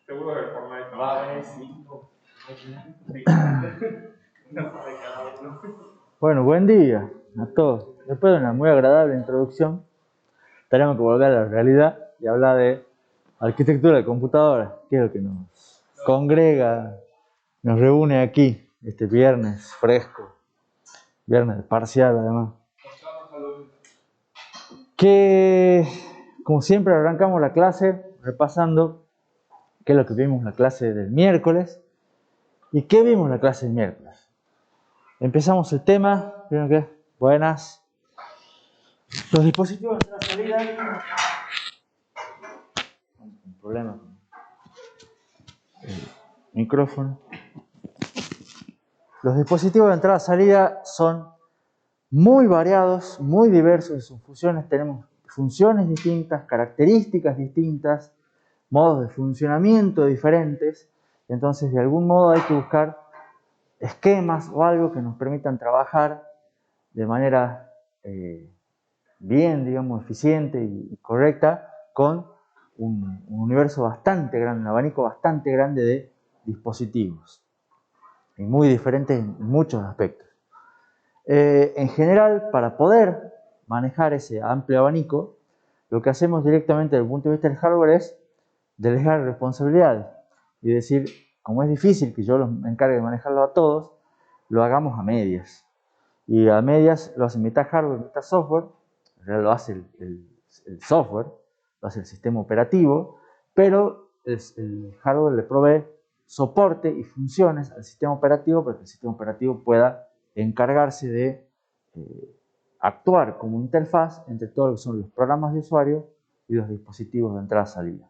Seguro que el Fortnite Va a haber 5. Bueno, buen día a todos. Después de una muy agradable introducción, tenemos que volver a la realidad y hablar de arquitectura de computadoras, que es lo que nos congrega, nos reúne aquí este viernes fresco, viernes parcial además. Que, como siempre, arrancamos la clase repasando qué es lo que vimos en la clase del miércoles y qué vimos en la clase del miércoles. Empezamos el tema, ¿vieron qué? Buenas. Los dispositivos de entrada-salida. Un problema con el micrófono. Los dispositivos de entrada-salida son muy variados, muy diversos en sus funciones. Tenemos funciones distintas, características distintas, modos de funcionamiento diferentes. Entonces, de algún modo hay que buscar esquemas o algo que nos permitan trabajar de manera bien, digamos, eficiente y correcta con un universo bastante grande, un abanico bastante grande de dispositivos y muy diferentes en muchos aspectos. En general, para poder manejar ese amplio abanico, lo que hacemos directamente desde el punto de vista del hardware es delegar responsabilidades y decir, como es difícil que yo me encargue de manejarlo a todos, lo hagamos a medias. Y a medias lo hace mitad hardware, mitad software. En realidad lo hace el software, lo hace el sistema operativo, pero el hardware le provee soporte y funciones al sistema operativo para que el sistema operativo pueda encargarse de actuar como interfaz entre todo lo que son los programas de usuario y los dispositivos de entrada-salida.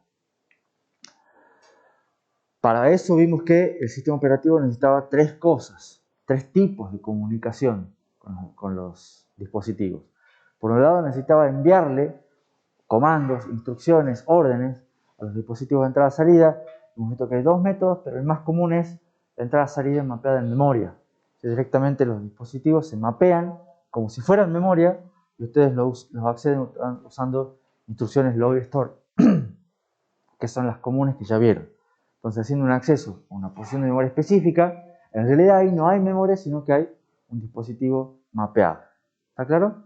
Para eso vimos que el sistema operativo necesitaba tres cosas, tres tipos de comunicación con los dispositivos. Por un lado, necesitaba enviarle comandos, instrucciones, órdenes a los dispositivos de entrada-salida. Hemos visto que hay dos métodos, pero el más común es la entrada-salida mapeada en memoria. Directamente los dispositivos se mapean como si fueran memoria y ustedes los acceden usando instrucciones load y store, que son las comunes que ya vieron. Entonces, haciendo un acceso a una posición de memoria específica, en realidad ahí no hay memoria, sino que hay un dispositivo mapeado. ¿Está claro?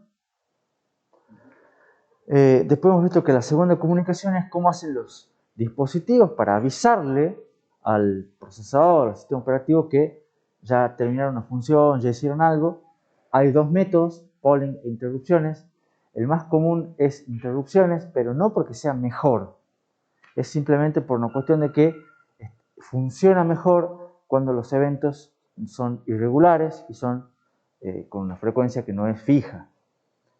Después hemos visto que la segunda comunicación es cómo hacen los dispositivos para avisarle al procesador, al sistema operativo, que ya terminaron una función, ya hicieron algo. Hay dos métodos, polling e interrupciones. El más común es interrupciones, pero no porque sea mejor. Es simplemente por una cuestión de que funciona mejor cuando los eventos son irregulares y son con una frecuencia que no es fija.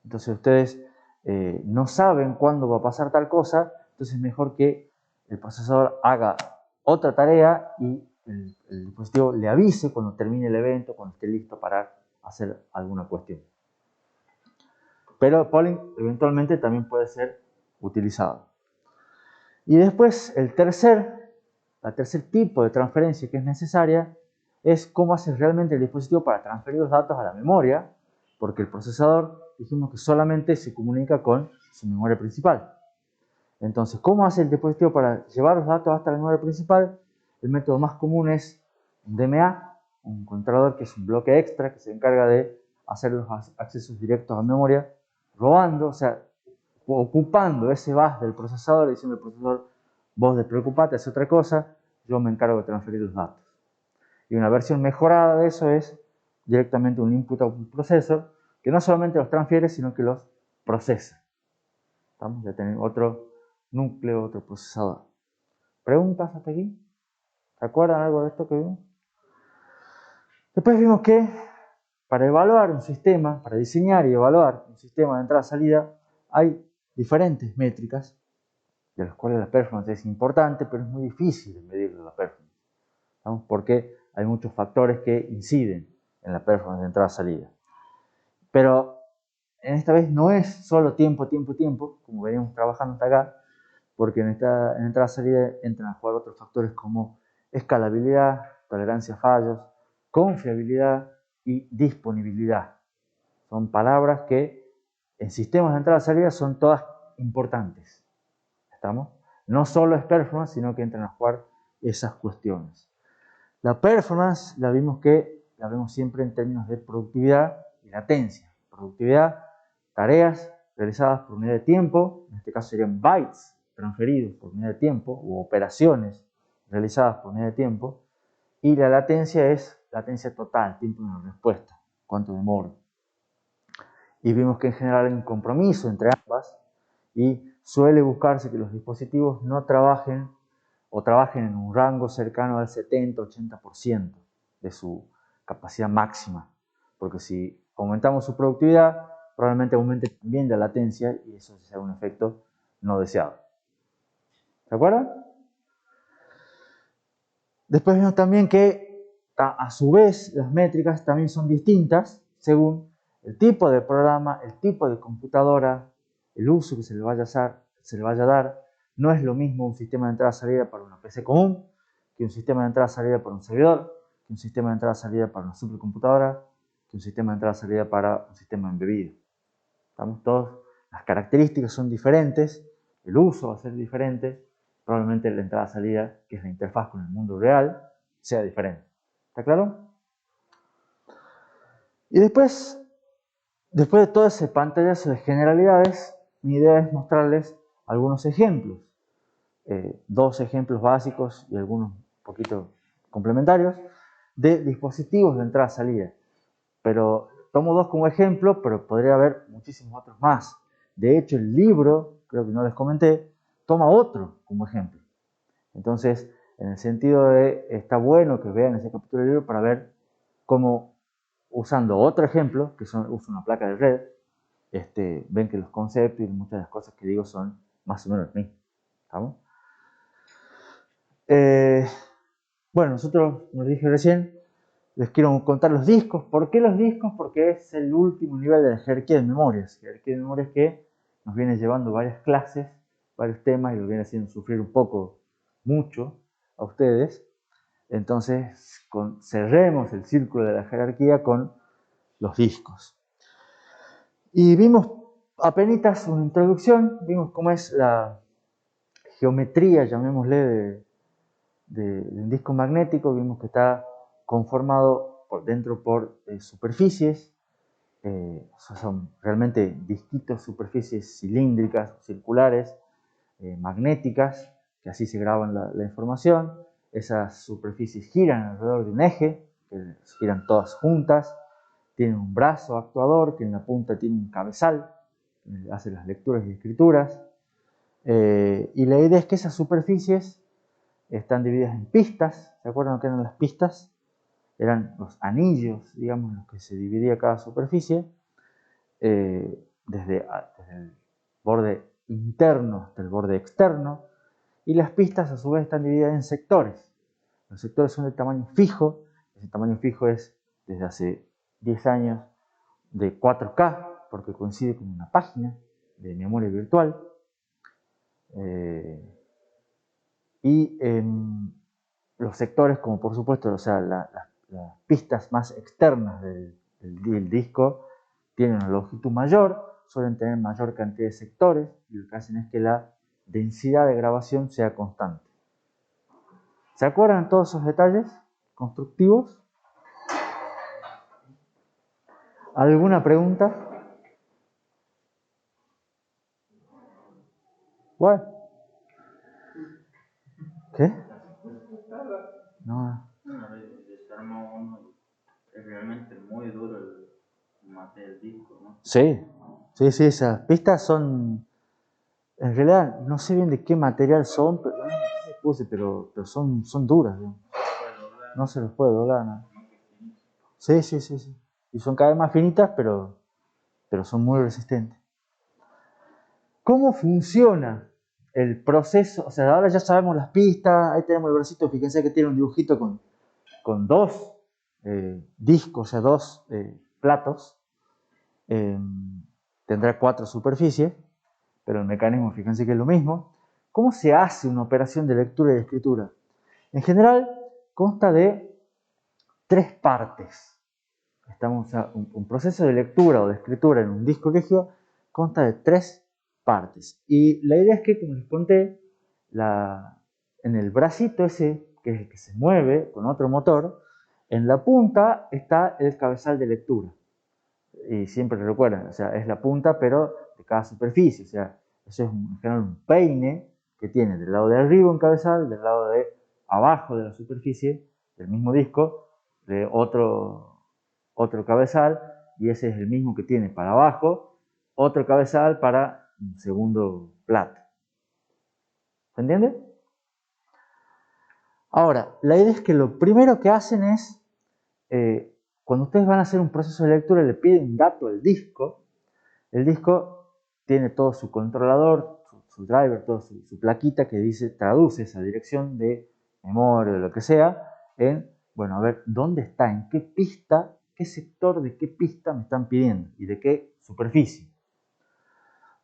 Entonces ustedes no saben cuándo va a pasar tal cosa, entonces es mejor que el procesador haga otra tarea y el dispositivo le avise cuando termine el evento, cuando esté listo para hacer alguna cuestión. Pero polling eventualmente también puede ser utilizado. Y después el tercer tipo de transferencia que es necesaria es cómo hace realmente el dispositivo para transferir los datos a la memoria, porque el procesador dijimos que solamente se comunica con su memoria principal. Entonces, ¿cómo hace el dispositivo para llevar los datos hasta la memoria principal? El método más común es un DMA, un controlador que es un bloque extra que se encarga de hacer los accesos directos a memoria, robando, o sea, ocupando ese bus del procesador y diciendo al procesador, vos despreocupate, haz otra cosa, yo me encargo de transferir los datos. Y una versión mejorada de eso es directamente un input-output processor que no solamente los transfiere, sino que los procesa. ¿Estamos? Ya tenemos otro núcleo, otro procesador. ¿Preguntas hasta aquí? ¿Se acuerdan algo de esto que vimos? Después vimos que para evaluar un sistema, para diseñar y evaluar un sistema de entrada-salida, hay diferentes métricas, de las cuales la performance es importante, pero es muy difícil de medir la performance. ¿Estamos? Porque hay muchos factores que inciden en la performance de entrada-salida. Pero en esta vez no es solo tiempo, como veníamos trabajando hasta acá, porque en entrada-salida entran a jugar otros factores como escalabilidad, tolerancia a fallos, confiabilidad y disponibilidad. Son palabras que en sistemas de entrada-salida son todas importantes. ¿Estamos? No solo es performance, sino que entran a jugar esas cuestiones. La performance la vemos siempre en términos de productividad y latencia. Productividad, tareas realizadas por unidad de tiempo, en este caso serían bytes transferidos por unidad de tiempo, u operaciones realizadas por unidad de tiempo, y la latencia es latencia total, tiempo de respuesta, cuánto demora. Y vimos que en general hay un compromiso entre ambas y suele buscarse que los dispositivos no trabajen o trabajen en un rango cercano al 70-80% de su capacidad máxima, porque si aumentamos su productividad, probablemente aumente también la latencia y eso sea un efecto no deseado. ¿Se acuerdan? Después vemos también que a su vez las métricas también son distintas según el tipo de programa, el tipo de computadora, el uso que se le vaya a dar. No es lo mismo un sistema de entrada-salida para una PC común que un sistema de entrada-salida para un servidor, que un sistema de entrada-salida para una supercomputadora, que un sistema de entrada-salida para un sistema embebido. ¿Estamos todos? Las características son diferentes, el uso va a ser diferente, probablemente la entrada-salida, que es la interfaz con el mundo real, sea diferente. ¿Está claro? Y después de todo ese pantallazo de generalidades, mi idea es mostrarles algunos ejemplos. Dos ejemplos básicos y algunos un poquito complementarios de dispositivos de entrada-salida. Pero tomo dos como ejemplo, pero podría haber muchísimos otros más. De hecho, el libro, creo que no les comenté, toma otro como ejemplo. Entonces, en el sentido de, está bueno que vean ese capítulo del libro para ver cómo, usando otro ejemplo, que uso una placa de red, ven que los conceptos y muchas de las cosas que digo son más o menos los mismos. ¿Estamos? Bueno, nosotros, como les dije recién, les quiero contar los discos. ¿Por qué los discos? Porque es el último nivel de la jerarquía de memorias. Jerarquía de memorias que nos viene llevando varias clases, varios temas y los viene haciendo sufrir un poco, mucho, a ustedes. Entonces, cerremos el círculo de la jerarquía con los discos. Y vimos apenas una introducción, vimos cómo es la geometría, llamémosle, de un disco magnético. Vimos que está conformado por dentro por superficies, son realmente distintas superficies cilíndricas, circulares, magnéticas, que así se graban la información. Esas superficies giran alrededor de un eje, que giran todas juntas, tienen un brazo actuador que en la punta tiene un cabezal, que hace las lecturas y escrituras, y la idea es que esas superficies están divididas en pistas. ¿Se acuerdan lo que eran las pistas? Eran los anillos, digamos, en los que se dividía cada superficie, desde el borde interno hasta el borde externo, y las pistas a su vez están divididas en sectores. Los sectores son de tamaño fijo. Ese tamaño fijo es desde hace 10 años de 4K, porque coincide con una página de memoria virtual. Y los sectores, como por supuesto, o sea, las pistas más externas del disco tienen una longitud mayor, suelen tener mayor cantidad de sectores, y lo que hacen es que la densidad de grabación sea constante. ¿Se acuerdan todos esos detalles constructivos? ¿Alguna pregunta? Bueno. ¿Qué? No. Desarma uno y es realmente muy duro el material disco, ¿no? Sí, esas pistas son, en realidad no sé bien de qué material son, pero son duras, ¿no? No se los puede doblar, ¿no? Sí. Y son cada vez más finitas, pero son muy resistentes. ¿Cómo funciona el proceso? O sea, ahora ya sabemos las pistas, ahí tenemos el bracito, fíjense que tiene un dibujito con dos discos, o sea, dos platos. Tendrá 4 superficies, pero el mecanismo, fíjense que es lo mismo. ¿Cómo se hace una operación de lectura y de escritura? En general, consta de 3 partes. Un proceso de lectura o de escritura en un disco rígido consta de 3 partes. Y la idea es que, como les conté, en el bracito ese que es el que se mueve con otro motor, en la punta está el cabezal de lectura. Y siempre recuerden, o sea, es la punta, pero de cada superficie. O sea, eso es en general un peine que tiene del lado de arriba un cabezal, del lado de abajo de la superficie del mismo disco, de otro cabezal, y ese es el mismo que tiene para abajo, otro cabezal para un segundo plato. ¿Se entiende? Ahora, la idea es que lo primero que hacen es, cuando ustedes van a hacer un proceso de lectura, le piden un dato al disco. El disco tiene todo su controlador, su driver, toda su plaquita que dice, traduce esa dirección de memoria o lo que sea en, bueno, a ver, ¿dónde está? ¿En qué pista? ¿Qué sector de qué pista me están pidiendo? ¿Y de qué superficie?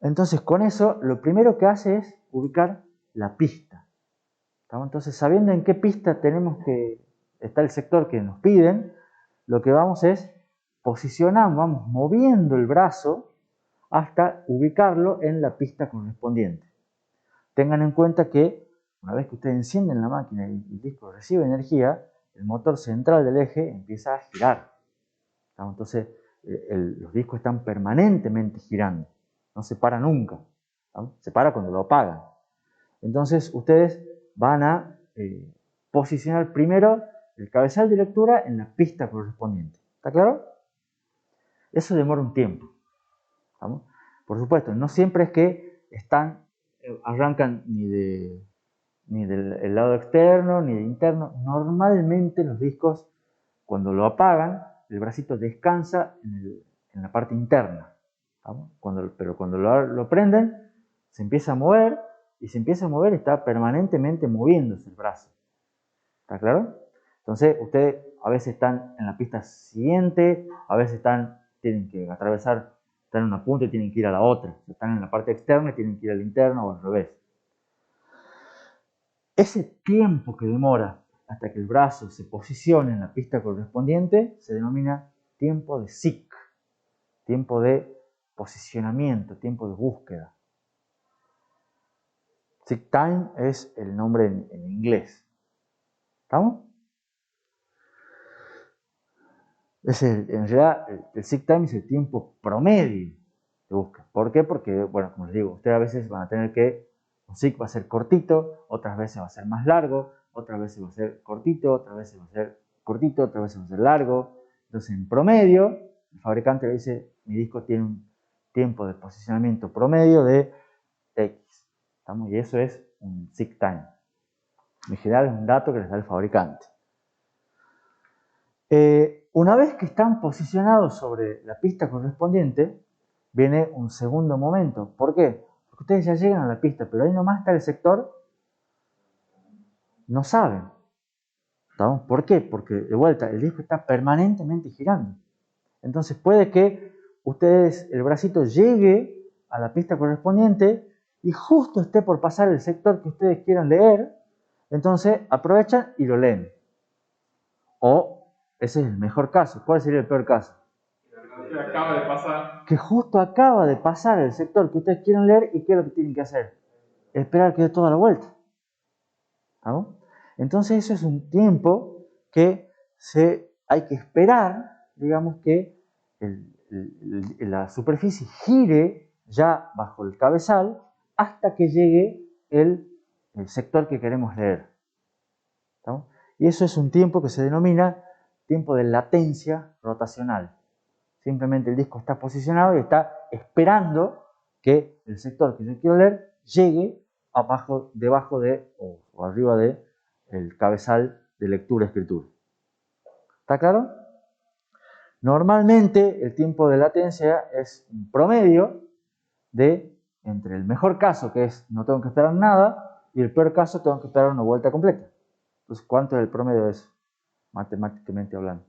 Entonces, con eso, lo primero que hace es ubicar la pista. Entonces, sabiendo en qué pista tenemos que está el sector que nos piden, lo que vamos es posicionamos, vamos moviendo el brazo hasta ubicarlo en la pista correspondiente. Tengan en cuenta que una vez que ustedes encienden la máquina y el disco recibe energía, el motor central del eje empieza a girar. Entonces, los discos están permanentemente girando, no se para nunca, se para cuando lo apagan. Entonces, ustedes van a posicionar primero el cabezal de lectura en la pista correspondiente. ¿Está claro? Eso demora un tiempo. ¿Vamos? Por supuesto, no siempre es que arrancan ni del lado externo ni del interno. Normalmente los discos, cuando lo apagan, el bracito descansa en la parte interna. Pero cuando lo prenden, se empieza a mover, y se empieza a mover, está permanentemente moviéndose el brazo. ¿Está claro? Entonces, ustedes a veces están en la pista siguiente, a veces tienen que atravesar, están en una punta y tienen que ir a la otra. Están en la parte externa y tienen que ir a la interna o al revés. Ese tiempo que demora hasta que el brazo se posicione en la pista correspondiente se denomina tiempo de seek, tiempo de posicionamiento, tiempo de búsqueda. Seek time es el nombre en inglés. ¿Estamos? En realidad, el seek time es el tiempo promedio de búsqueda. ¿Por qué? Porque, bueno, como les digo, ustedes a veces van a tener un seek va a ser cortito, otras veces va a ser más largo, otras veces va a ser cortito, otras veces va a ser cortito, otras veces va a ser largo. Entonces, en promedio, el fabricante le dice, mi disco tiene un tiempo de posicionamiento promedio de X. ¿Estamos? Y eso es un seek time. En general es un dato que les da el fabricante. Una vez que están posicionados sobre la pista correspondiente, viene un segundo momento. ¿Por qué? Porque ustedes ya llegan a la pista, pero ahí nomás está el sector, no saben. ¿Estamos? ¿Por qué? Porque, de vuelta, el disco está permanentemente girando. Entonces puede que el bracito llegue a la pista correspondiente y justo esté por pasar el sector que ustedes quieran leer, entonces aprovechan y lo leen. O ese es el mejor caso. ¿Cuál sería el peor caso? Que acaba de pasar. Que justo acaba de pasar el sector que ustedes quieren leer y ¿qué es lo que tienen que hacer? Esperar que dé toda la vuelta. ¿No? Entonces eso es un tiempo que hay que esperar, digamos, que la superficie gire ya bajo el cabezal hasta que llegue el sector que queremos leer. ¿No? Y eso es un tiempo que se denomina tiempo de latencia rotacional. Simplemente el disco está posicionado y está esperando que el sector que yo quiero leer llegue debajo o arriba del cabezal de lectura-escritura. ¿Está claro? Normalmente el tiempo de latencia es un promedio entre el mejor caso, que es no tengo que esperar nada, y el peor caso tengo que esperar una vuelta completa. Entonces, ¿cuánto es el promedio de eso? Matemáticamente hablando.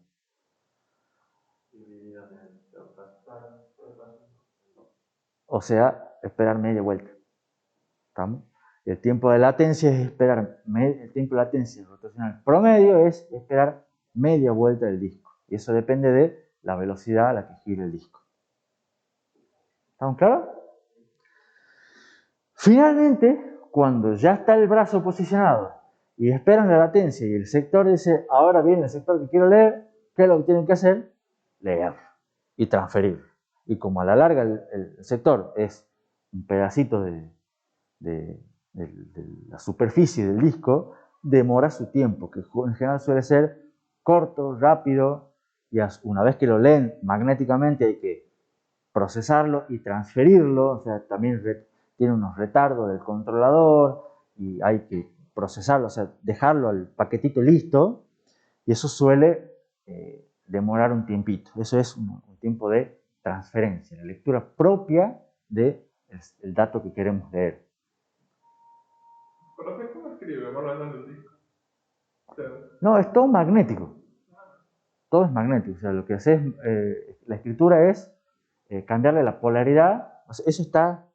O sea, esperar media vuelta. ¿Estamos? El tiempo de latencia es el tiempo de latencia rotacional promedio es esperar media vuelta del disco. Y eso depende de la velocidad a la que gira el disco. ¿Estamos claros? Finalmente, cuando ya está el brazo posicionado y esperan la latencia y el sector dice, ahora viene el sector que quiero leer, ¿qué es lo que tienen que hacer? Leer y transferir. Y como a la larga el sector es un pedacito de la superficie del disco, demora su tiempo, que en general suele ser corto, rápido, y una vez que lo leen magnéticamente hay que procesarlo y transferirlo, o sea, también tiene unos retardos del controlador y hay que procesarlo, o sea, dejarlo al paquetito listo, y eso suele demorar un tiempito. Eso es un tiempo de transferencia, la lectura propia del dato que queremos leer. ¿Profe, cómo escribe? Hablando del disco. O sea, No, es todo magnético. Todo es magnético. O sea, lo que hace es, la escritura es cambiarle la polaridad. O sea, eso está,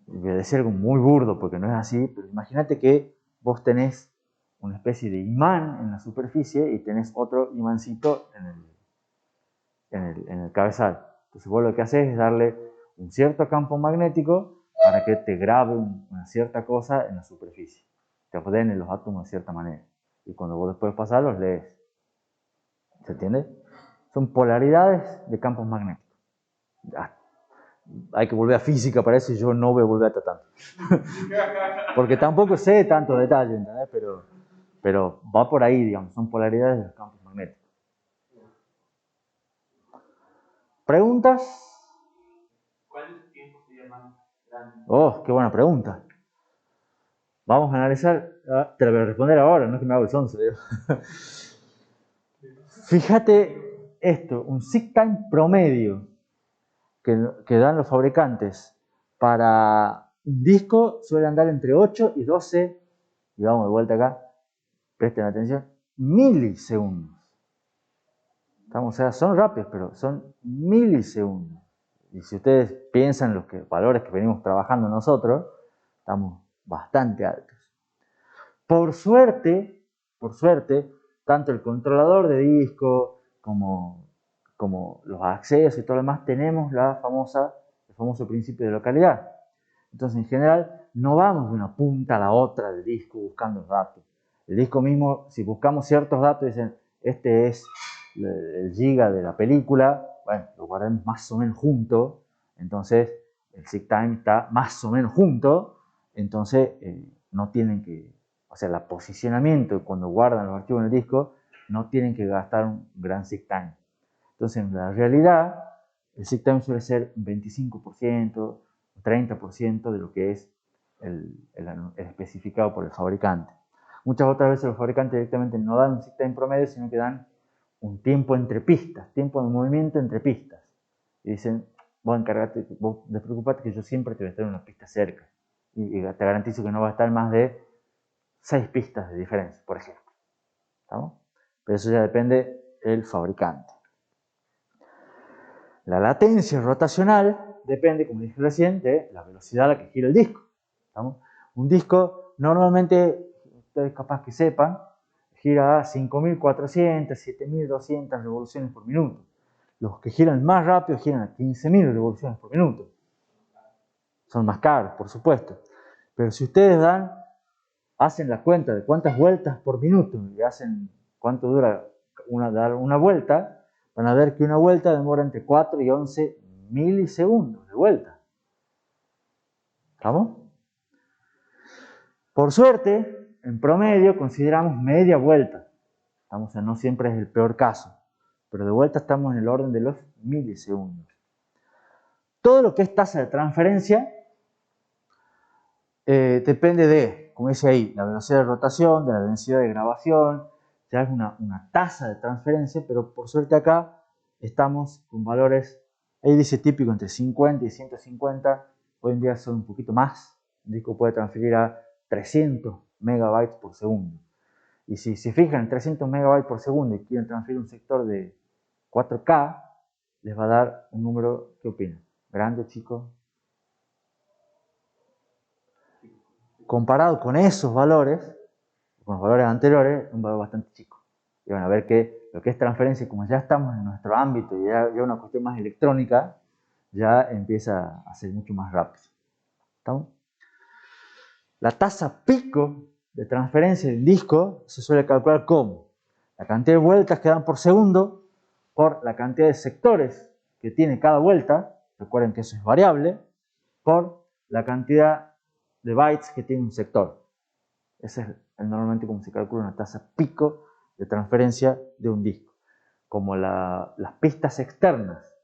voy a decir algo muy burdo porque no es así, pero imagínate que vos tenés una especie de imán en la superficie y tenés otro imancito en el cabezal. Entonces vos lo que haces es darle un cierto campo magnético para que te grabe una cierta cosa en la superficie. Te ordene los átomos de cierta manera. Y cuando vos después pasás los lees. ¿Se entiende? Son polaridades de campos magnéticos. Hay que volver a física para eso y yo no voy a volver a tratar. Porque tampoco sé tanto detalle, ¿entendés? Pero va por ahí, digamos. Son polaridades de los campos magnéticos. ¿Preguntas? ¿Cuántos tiempos sería más grande? Oh, qué buena pregunta. Vamos a analizar. Te la voy a responder ahora, no es que me hago el sonso. Fíjate esto, un seek time promedio que dan los fabricantes para un disco suele andar entre 8 y 12, y vamos de vuelta acá, presten atención, milisegundos. Estamos, o sea, son rápidos, pero son milisegundos. Y si ustedes piensan los valores que venimos trabajando nosotros, estamos bastante altos. Por suerte, tanto el controlador de disco como los accesos y todo lo demás, tenemos el famoso principio de localidad. Entonces, en general, no vamos de una punta a la otra del disco buscando los datos. El disco mismo, si buscamos ciertos datos, dicen, este es el giga de la película, bueno, lo guardemos más o menos junto, entonces el seek time está más o menos junto, entonces no tienen que, o sea, el posicionamiento cuando guardan los archivos en el disco, no tienen que gastar un gran seek time. Entonces, en la realidad, el seek time suele ser un 25%, 30% de lo que es el especificado por el fabricante. Muchas otras veces los fabricantes directamente no dan un seek time promedio, sino que dan un tiempo entre pistas, tiempo de movimiento entre pistas. Y dicen, vos encargate, vos despreocupate que yo siempre te voy a estar en una pista cerca. Y te garantizo que no va a estar más de 6 pistas de diferencia, por ejemplo. ¿Estamos? Pero eso ya depende del fabricante. La latencia rotacional depende, como dije recién, de la velocidad a la que gira el disco. ¿Estamos? Un disco normalmente, ustedes capaz que sepan, gira a 5.400, 7.200 revoluciones por minuto. Los que giran más rápido giran a 15.000 revoluciones por minuto. Son más caros, por supuesto. Pero si ustedes hacen la cuenta de cuántas vueltas por minuto y hacen cuánto dura dar una vuelta, van a ver que una vuelta demora entre 4 y 11 milisegundos de vuelta. ¿Estamos? Por suerte, en promedio consideramos media vuelta. ¿Estamos? O sea, no siempre es el peor caso, pero de vuelta estamos en el orden de los milisegundos. Todo lo que es tasa de transferencia depende de, como dice ahí, la velocidad de rotación, de la densidad de grabación, ya es una tasa de transferencia, pero por suerte acá estamos con valores, ahí dice típico entre 50 y 150, hoy en día son un poquito más, el disco puede transferir a 300 megabytes por segundo. Y si se fijan en 300 megabytes por segundo y quieren transferir un sector de 4K, les va a dar un número, ¿qué opinan? ¿Grande, chico? Comparado con esos valores, con los valores anteriores, un valor bastante chico. Y van a ver que lo que es transferencia, como ya estamos en nuestro ámbito y ya una cuestión más electrónica, ya empieza a ser mucho más rápido. ¿Estamos? La tasa pico de transferencia de un disco se suele calcular como la cantidad de vueltas que dan por segundo por la cantidad de sectores que tiene cada vuelta, recuerden que eso es variable, por la cantidad de bytes que tiene un sector. Ese es normalmente como se calcula una tasa pico de transferencia de un disco. Como las pistas externas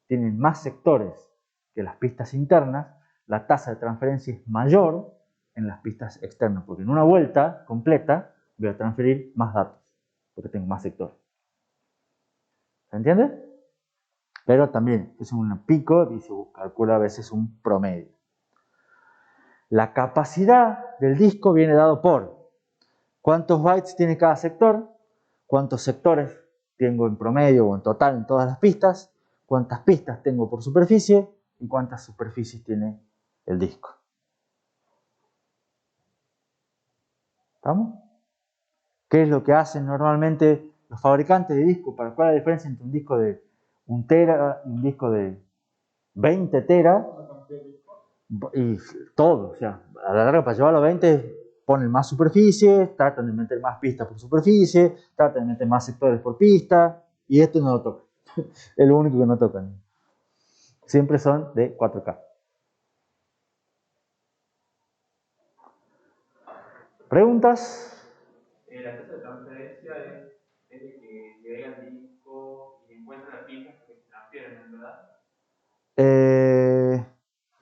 tienen más sectores que las pistas internas, la tasa de transferencia es mayor en las pistas externas, porque en una vuelta completa voy a transferir más datos, porque tengo más sectores. ¿Se entiende? Pero también es un pico y se calcula a veces un promedio. La capacidad del disco viene dado por cuántos bytes tiene cada sector, cuántos sectores tengo en promedio o en total en todas las pistas, cuántas pistas tengo por superficie y cuántas superficies tiene el disco. ¿Estamos? ¿Qué es lo que hacen normalmente los fabricantes de discos? ¿Para cuál es la diferencia entre un disco de 1 tera y un disco de 20 teras? Y todo, o sea, a la larga para llevarlo a 20 ponen más superficie, tratan de meter más pistas por superficie, tratan de meter más sectores por pista, y esto no lo tocan. Es lo único que no tocan. Siempre son de 4K. ¿Preguntas? La tasa de transferencia es de que llega el disco y encuentra las pistas que se transfieren, ¿verdad?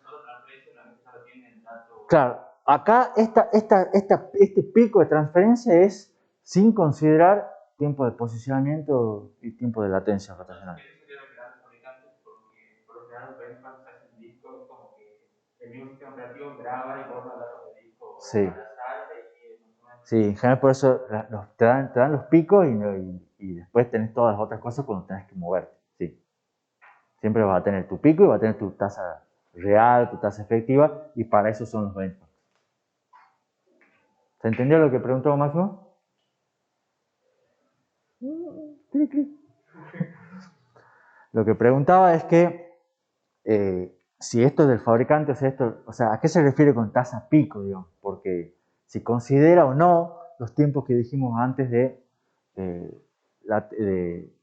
No lo transferencia una vez que ya lo tiene el dato. Claro, acá este pico de transferencia es sin considerar tiempo de posicionamiento y tiempo de latencia rotacional. Eso sería lo que dan los fabricantes, porque por lo general los benchmarks hacen discos como que el mismo sistema operativo graba y borra datos del disco Sí. al azar. Sí, en general por eso te dan los picos y después tenés todas las otras cosas cuando tenés que moverte. Sí. Siempre vas a tener tu pico y vas a tener tu tasa real, tu tasa efectiva, y para eso son los benchmarks. ¿Se entendió lo que preguntó Máximo? Lo que preguntaba es que si esto es del fabricante, o sea, ¿a qué se refiere con tasa pico, digamos? Porque si considera o no los tiempos que dijimos antes de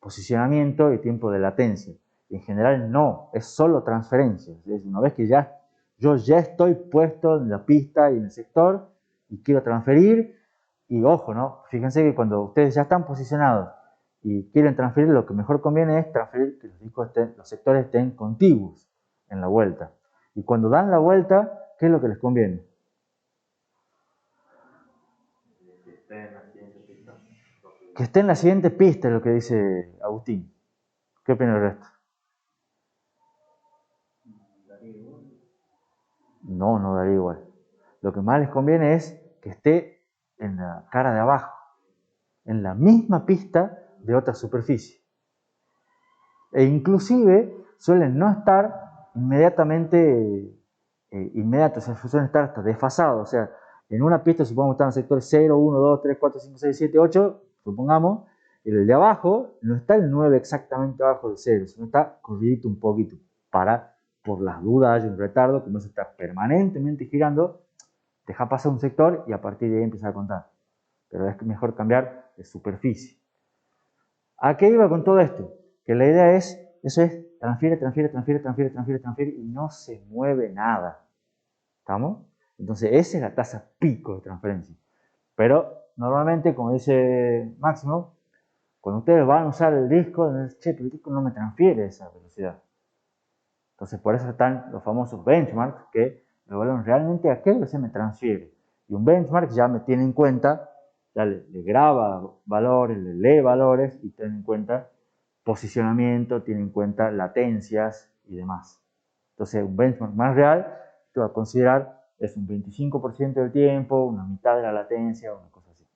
posicionamiento y tiempo de latencia. Y en general no, es solo transferencia. Es una vez que yo ya estoy puesto en la pista y en el sector y quiero transferir, y ojo, ¿no? Fíjense que cuando ustedes ya están posicionados y quieren transferir, lo que mejor conviene es transferir que los sectores estén contiguos en la vuelta. Y cuando dan la vuelta, ¿qué es lo que les conviene? Que esté en la siguiente pista, es lo que dice Agustín. ¿Qué opina el resto? No daría igual. Lo que más les conviene es que esté en la cara de abajo, en la misma pista de otra superficie. E inclusive suelen no estar inmediatamente inmediatos, suelen estar hasta desfasados. O sea, en una pista supongamos que están en sectores 0, 1, 2, 3, 4, 5, 6, 7, 8, supongamos, el de abajo no está el 9 exactamente abajo del 0, sino está corridito un poquito, para, por las dudas, hay un retardo, como eso está permanentemente girando, deja pasar un sector y a partir de ahí empezar a contar. Pero es mejor cambiar de superficie. ¿A qué iba con todo esto? Que la idea es, eso es, transfiere y no se mueve nada. ¿Estamos? Entonces esa es la tasa pico de transferencia. Pero normalmente, como dice Máximo, cuando ustedes van a usar el disco, che, pero el disco no me transfiere esa velocidad. Entonces por eso están los famosos benchmarks que me evalúan realmente a qué velocidad me transfiere. Y un benchmark ya me tiene en cuenta, ya le graba valores, le lee valores y tiene en cuenta posicionamiento, tiene en cuenta latencias y demás. Entonces un benchmark más real te va a considerar es un 25% del tiempo, una mitad de la latencia, una cosa así.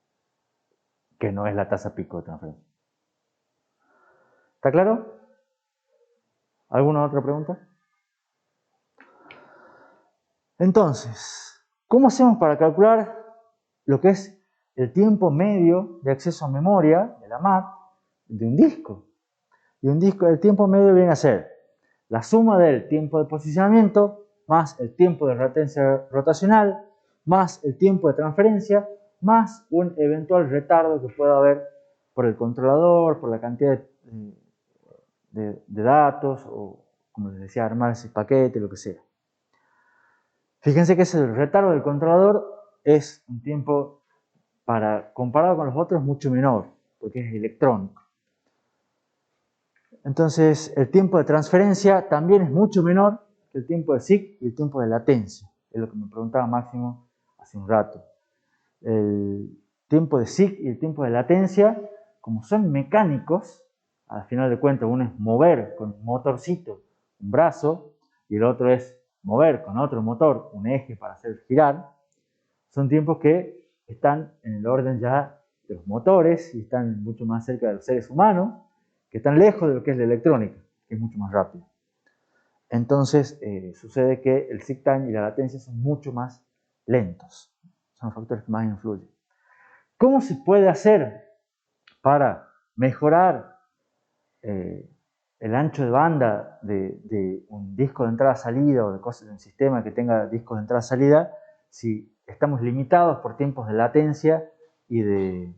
Que no es la tasa pico de transferencia. ¿Está claro? ¿Alguna otra pregunta? Entonces, ¿cómo hacemos para calcular lo que es el tiempo medio de acceso a memoria de la Mac de un disco? Y un disco, el tiempo medio viene a ser la suma del tiempo de posicionamiento más el tiempo de latencia rotacional más el tiempo de transferencia más un eventual retardo que pueda haber por el controlador, por la cantidad de datos, o como les decía, armar ese paquete, lo que sea. Fíjense que el retardo del controlador es un tiempo, comparado con los otros, mucho menor, porque es electrónico. Entonces, el tiempo de transferencia también es mucho menor que el tiempo de SIC y el tiempo de latencia. Es lo que me preguntaba Máximo hace un rato. El tiempo de SIC y el tiempo de latencia, como son mecánicos, al final de cuentas uno es mover con un motorcito un brazo y el otro es mover con otro motor un eje para hacer girar, son tiempos que están en el orden ya de los motores y están mucho más cerca de los seres humanos, que están lejos de lo que es la electrónica, que es mucho más rápido. Entonces sucede que el SIC time y la latencia son mucho más lentos. Son factores que más influyen. ¿Cómo se puede hacer para mejorar el ancho de banda de un disco de entrada-salida o de un sistema que tenga discos de entrada-salida si estamos limitados por tiempos de latencia y de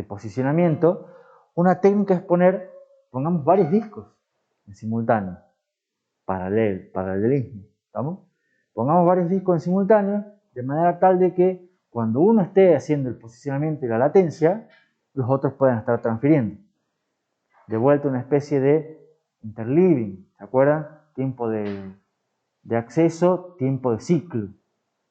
posicionamiento? Una técnica es pongamos varios discos en simultáneo, paralelismo, ¿estamos? Pongamos varios discos en simultáneo de manera tal de que cuando uno esté haciendo el posicionamiento y la latencia, los otros puedan estar transfiriendo. De vuelta una especie de interleaving, ¿se acuerdan? Tiempo de acceso, tiempo de ciclo.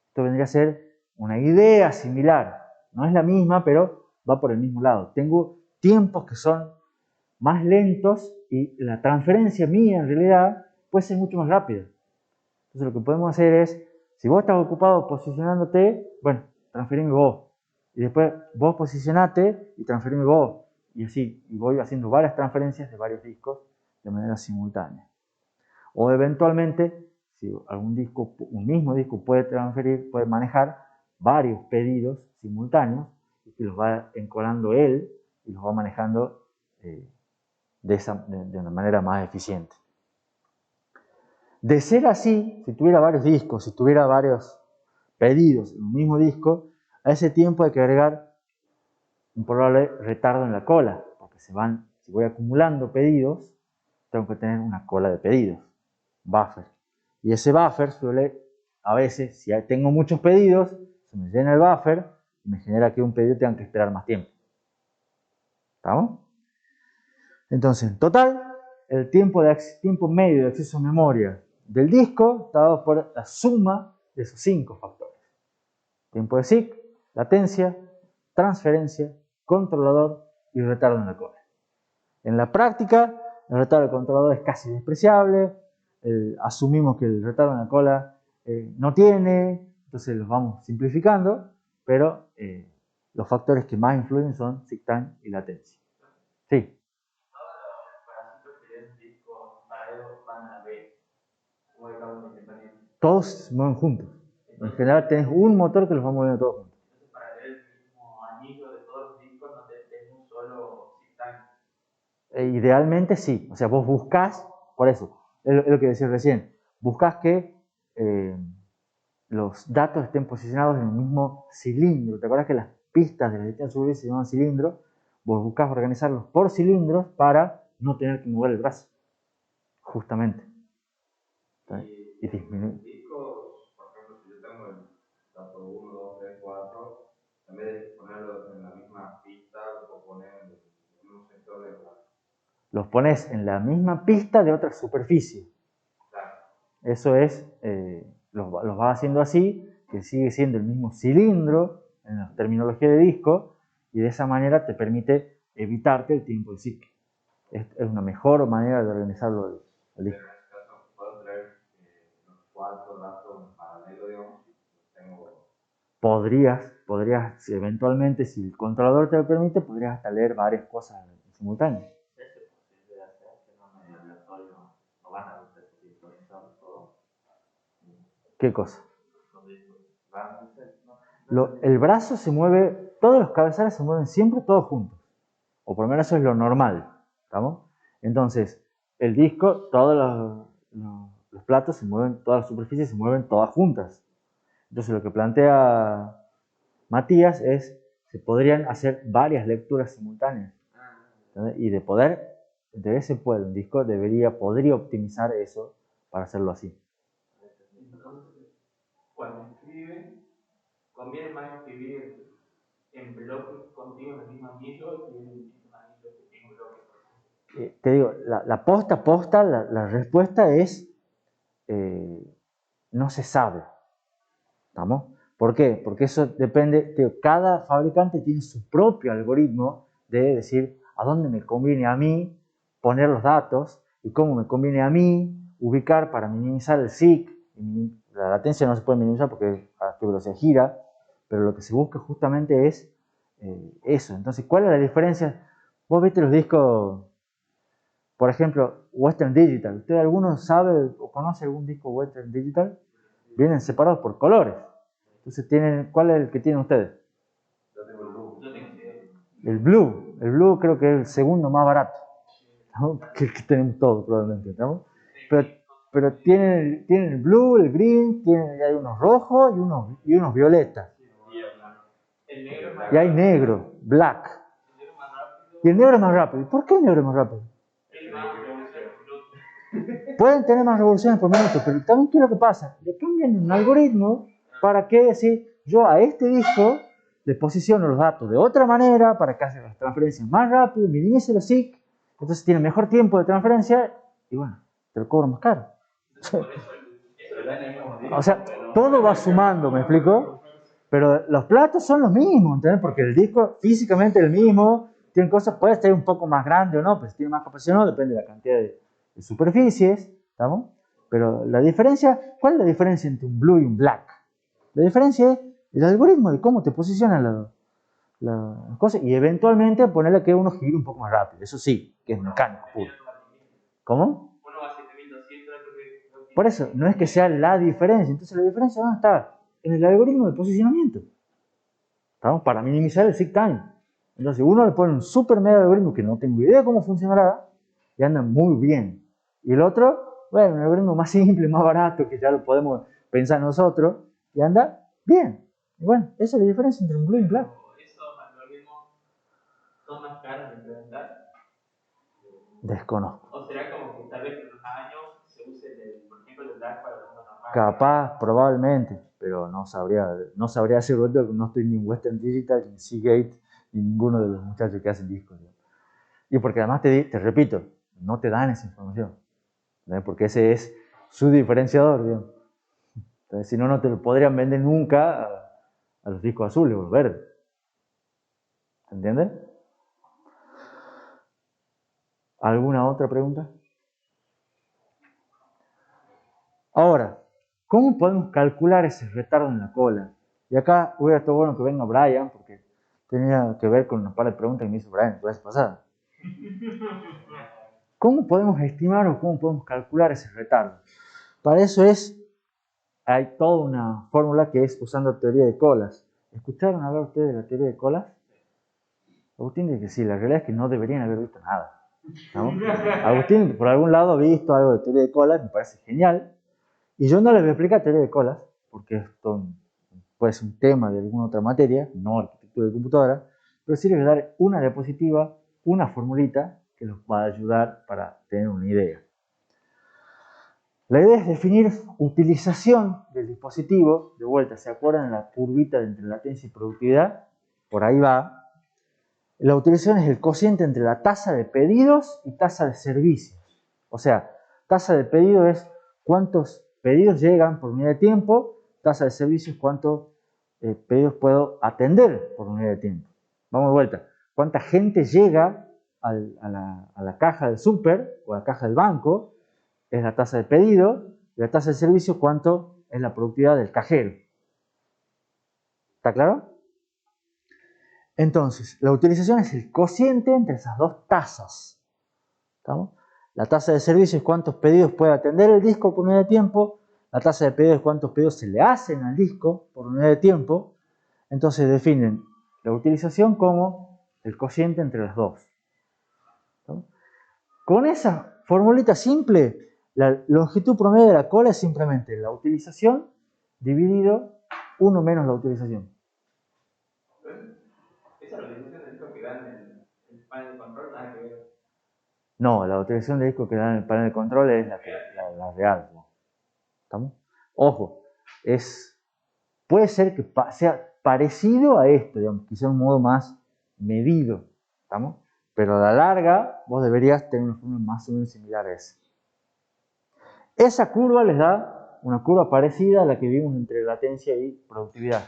Esto vendría a ser una idea similar. No es la misma, pero va por el mismo lado. Tengo tiempos que son más lentos y la transferencia mía en realidad puede ser mucho más rápida. Entonces lo que podemos hacer es, si vos estás ocupado posicionándote, bueno, transferime vos. Y después vos posicionate y transferime vos. Y así, y voy haciendo varias transferencias de varios discos de manera simultánea. O eventualmente, si un mismo disco puede manejar varios pedidos simultáneos y que los va encolando él y los va manejando de una manera más eficiente. De ser así, si tuviera varios discos, si tuviera varios pedidos en un mismo disco, a ese tiempo hay que agregar un probable retardo en la cola, porque si voy acumulando pedidos, tengo que tener una cola de pedidos, buffer. Y ese buffer suele, a veces, si tengo muchos pedidos, se me llena el buffer y me genera que un pedido tenga que esperar más tiempo. ¿Estamos? Entonces, en total, el tiempo medio de acceso a memoria del disco está dado por la suma de esos 5 factores. Tiempo de SIC, latencia, transferencia, controlador y retardo en la cola. En la práctica, el retardo del controlador es casi despreciable. Asumimos que el retardo en la cola no tiene, entonces los vamos simplificando, pero los factores que más influyen son SIC time y latencia. Sí. Todos se mueven juntos. En general tenés un motor que los va moviendo todos juntos. Entonces, para leer el mismo anillo de todos los discos, no tenés un solo SIC time. Idealmente sí. O sea, vos buscás, por eso, es lo que decía recién, buscás que los datos estén posicionados en el mismo cilindro. ¿Te acuerdas que las pistas de la dirección superior se llaman cilindros? Vos buscás organizarlos por cilindros para no tener que mover el brazo. Justamente. Y discos, por ejemplo, si yo tengo el dato 1, 2, 3, 4, en vez de ponerlo en la misma pista, lo puedo poner en un sector de la... Los pones en la misma pista de otra superficie. Claro. Eso es, los vas haciendo así, que sigue siendo el mismo cilindro en la terminología de disco, y de esa manera te permite evitarte el tiempo de SIC. Es una mejor manera de organizarlo el disco. En este caso, puedo traer los 4 datos en paralelo, digamos, y tengo... Podrías eventualmente, si el controlador te lo permite, podrías hasta leer varias cosas en simultáneo. ¿Qué cosa? El brazo se mueve, todos los cabezales se mueven siempre todos juntos. O por lo menos eso es lo normal. ¿Estamos? Entonces, el disco, todos los platos se mueven, todas las superficies se mueven todas juntas. Entonces, lo que plantea Matías es, se podrían hacer varias lecturas simultáneas. ¿Entendés? Y de ese pueblo, un disco podría optimizar eso para hacerlo así. Entonces, cuando escribe, conviene más escribir en bloques contigo en el mismo anillo que en el mismo anillo que tiene bloques. Te digo, la posta, la respuesta es no se sabe. ¿Estamos? ¿Por qué? Porque eso depende, cada fabricante tiene su propio algoritmo de decir a dónde me conviene a mí poner los datos y cómo me conviene a mí ubicar para minimizar el SIC. La latencia no se puede minimizar porque a qué velocidad gira, pero lo que se busca justamente es eso. Entonces, ¿cuál es la diferencia? Vos viste los discos, por ejemplo, Western Digital. ¿Usted alguno sabe o conoce algún disco Western Digital? Vienen separados por colores. Entonces, ¿cuál es el que tienen ustedes? Yo tengo el Blue. Yo tengo que El Blue. El Blue creo que es el segundo más barato, ¿no? que tenemos todos probablemente, ¿no? Pero tienen el Blue, el Green, hay unos rojos y unos violetas. el negro es más Y hay negro, Black. El negro es más rápido. Y el negro es más rápido. ¿Por qué el negro es más rápido? Es más revolucionario por minuto. Pueden tener más revoluciones por minuto, pero también ¿qué es lo que pasa? Le cambian un algoritmo para que decir, yo a este disco le posiciono los datos de otra manera para que haga las transferencias más rápido, minimice los SIC, entonces tiene mejor tiempo de transferencia y bueno, te lo cobro más caro. O sea, todo va sumando, ¿me explico? Pero los platos son los mismos, ¿entendés? Porque el disco físicamente es el mismo, tiene cosas, puede estar un poco más grande o no, pues si tiene más capacidad o no, depende de la cantidad de superficies, ¿estamos? Pero la diferencia, ¿cuál es la diferencia entre un blue y un black? La diferencia es el algoritmo de cómo te posicionan las cosas y eventualmente ponerle que uno gire un poco más rápido, eso sí, que es mecánico puro. ¿Cómo? Uno va a 7200, creo que. Por eso, no es que sea la diferencia, entonces la diferencia ¿dónde está? En el algoritmo de posicionamiento. ¿Estamos? Para minimizar el seek time. Entonces uno le pone un super mega algoritmo que no tengo idea cómo funcionará y anda muy bien. Y el otro, bueno, un algoritmo más simple, más barato, que ya lo podemos pensar nosotros, y anda bien. Y bueno, esa es la diferencia entre un blue y un black. Esos algoritmos son más caros de implementar. Desconozco. O será como que tal vez en unos años se use, por ejemplo, el DAC para los normal. Capaz, probablemente, pero no sabría asegurarte porque no estoy ni en Western Digital, ni en Seagate, ni ninguno de los muchachos que hacen discos. ¿No? Y porque además te repito, no te dan esa información, ¿no? Porque ese es su diferenciador, digamos. Entonces, si no, no te lo podrían vender nunca a los discos azules o los verdes. ¿Entiendes? ¿Alguna otra pregunta? Ahora, ¿cómo podemos calcular ese retardo en la cola? Y acá hubiera estado bueno que venga Brian, porque tenía que ver con una par de preguntas que me hizo Brian la vez pasada. ¿Cómo podemos estimar o cómo podemos calcular ese retardo? Para eso hay toda una fórmula que es usando teoría de colas. ¿Escucharon hablar ustedes de la teoría de colas? Agustín dice que sí, la realidad es que no deberían haber visto nada, ¿no? Agustín por algún lado ha visto algo de teoría de colas, me parece genial. Y yo no les voy a explicar teoría de colas, porque esto puede ser un tema de alguna otra materia, no arquitectura de computadora, pero sí les voy a dar una diapositiva, una formulita que los va a ayudar para tener una idea. La idea es definir utilización del dispositivo, de vuelta, ¿se acuerdan de la curvita entre latencia y productividad? Por ahí va. La utilización es el cociente entre la tasa de pedidos y tasa de servicios. O sea, tasa de pedido es cuántos pedidos llegan por unidad de tiempo, tasa de servicios cuántos pedidos puedo atender por unidad de tiempo. Vamos de vuelta. ¿Cuánta gente llega a la caja del súper o a la caja del banco? Es la tasa de pedido. Y la tasa de servicio, ¿cuánto es la productividad del cajero? ¿Está claro? Entonces, la utilización es el cociente entre esas dos tasas. ¿Estamos? La tasa de servicio es cuántos pedidos puede atender el disco por unidad de tiempo. La tasa de pedidos es cuántos pedidos se le hacen al disco por unidad de tiempo. Entonces definen la utilización como el cociente entre las dos. ¿Estamos? Con esa formulita simple, la longitud promedio de la cola es simplemente la utilización dividido 1 menos la utilización. panel de control nada que ver. No, la utilización de disco que da en el panel de control es la real, ¿no? ¿Estamos? Ojo, puede ser que sea parecido a esto, digamos, quizá un modo más medido, ¿estamos? Pero a la larga vos deberías tener una forma más o menos similar a esa. Esa curva les da una curva parecida a la que vimos entre latencia y productividad.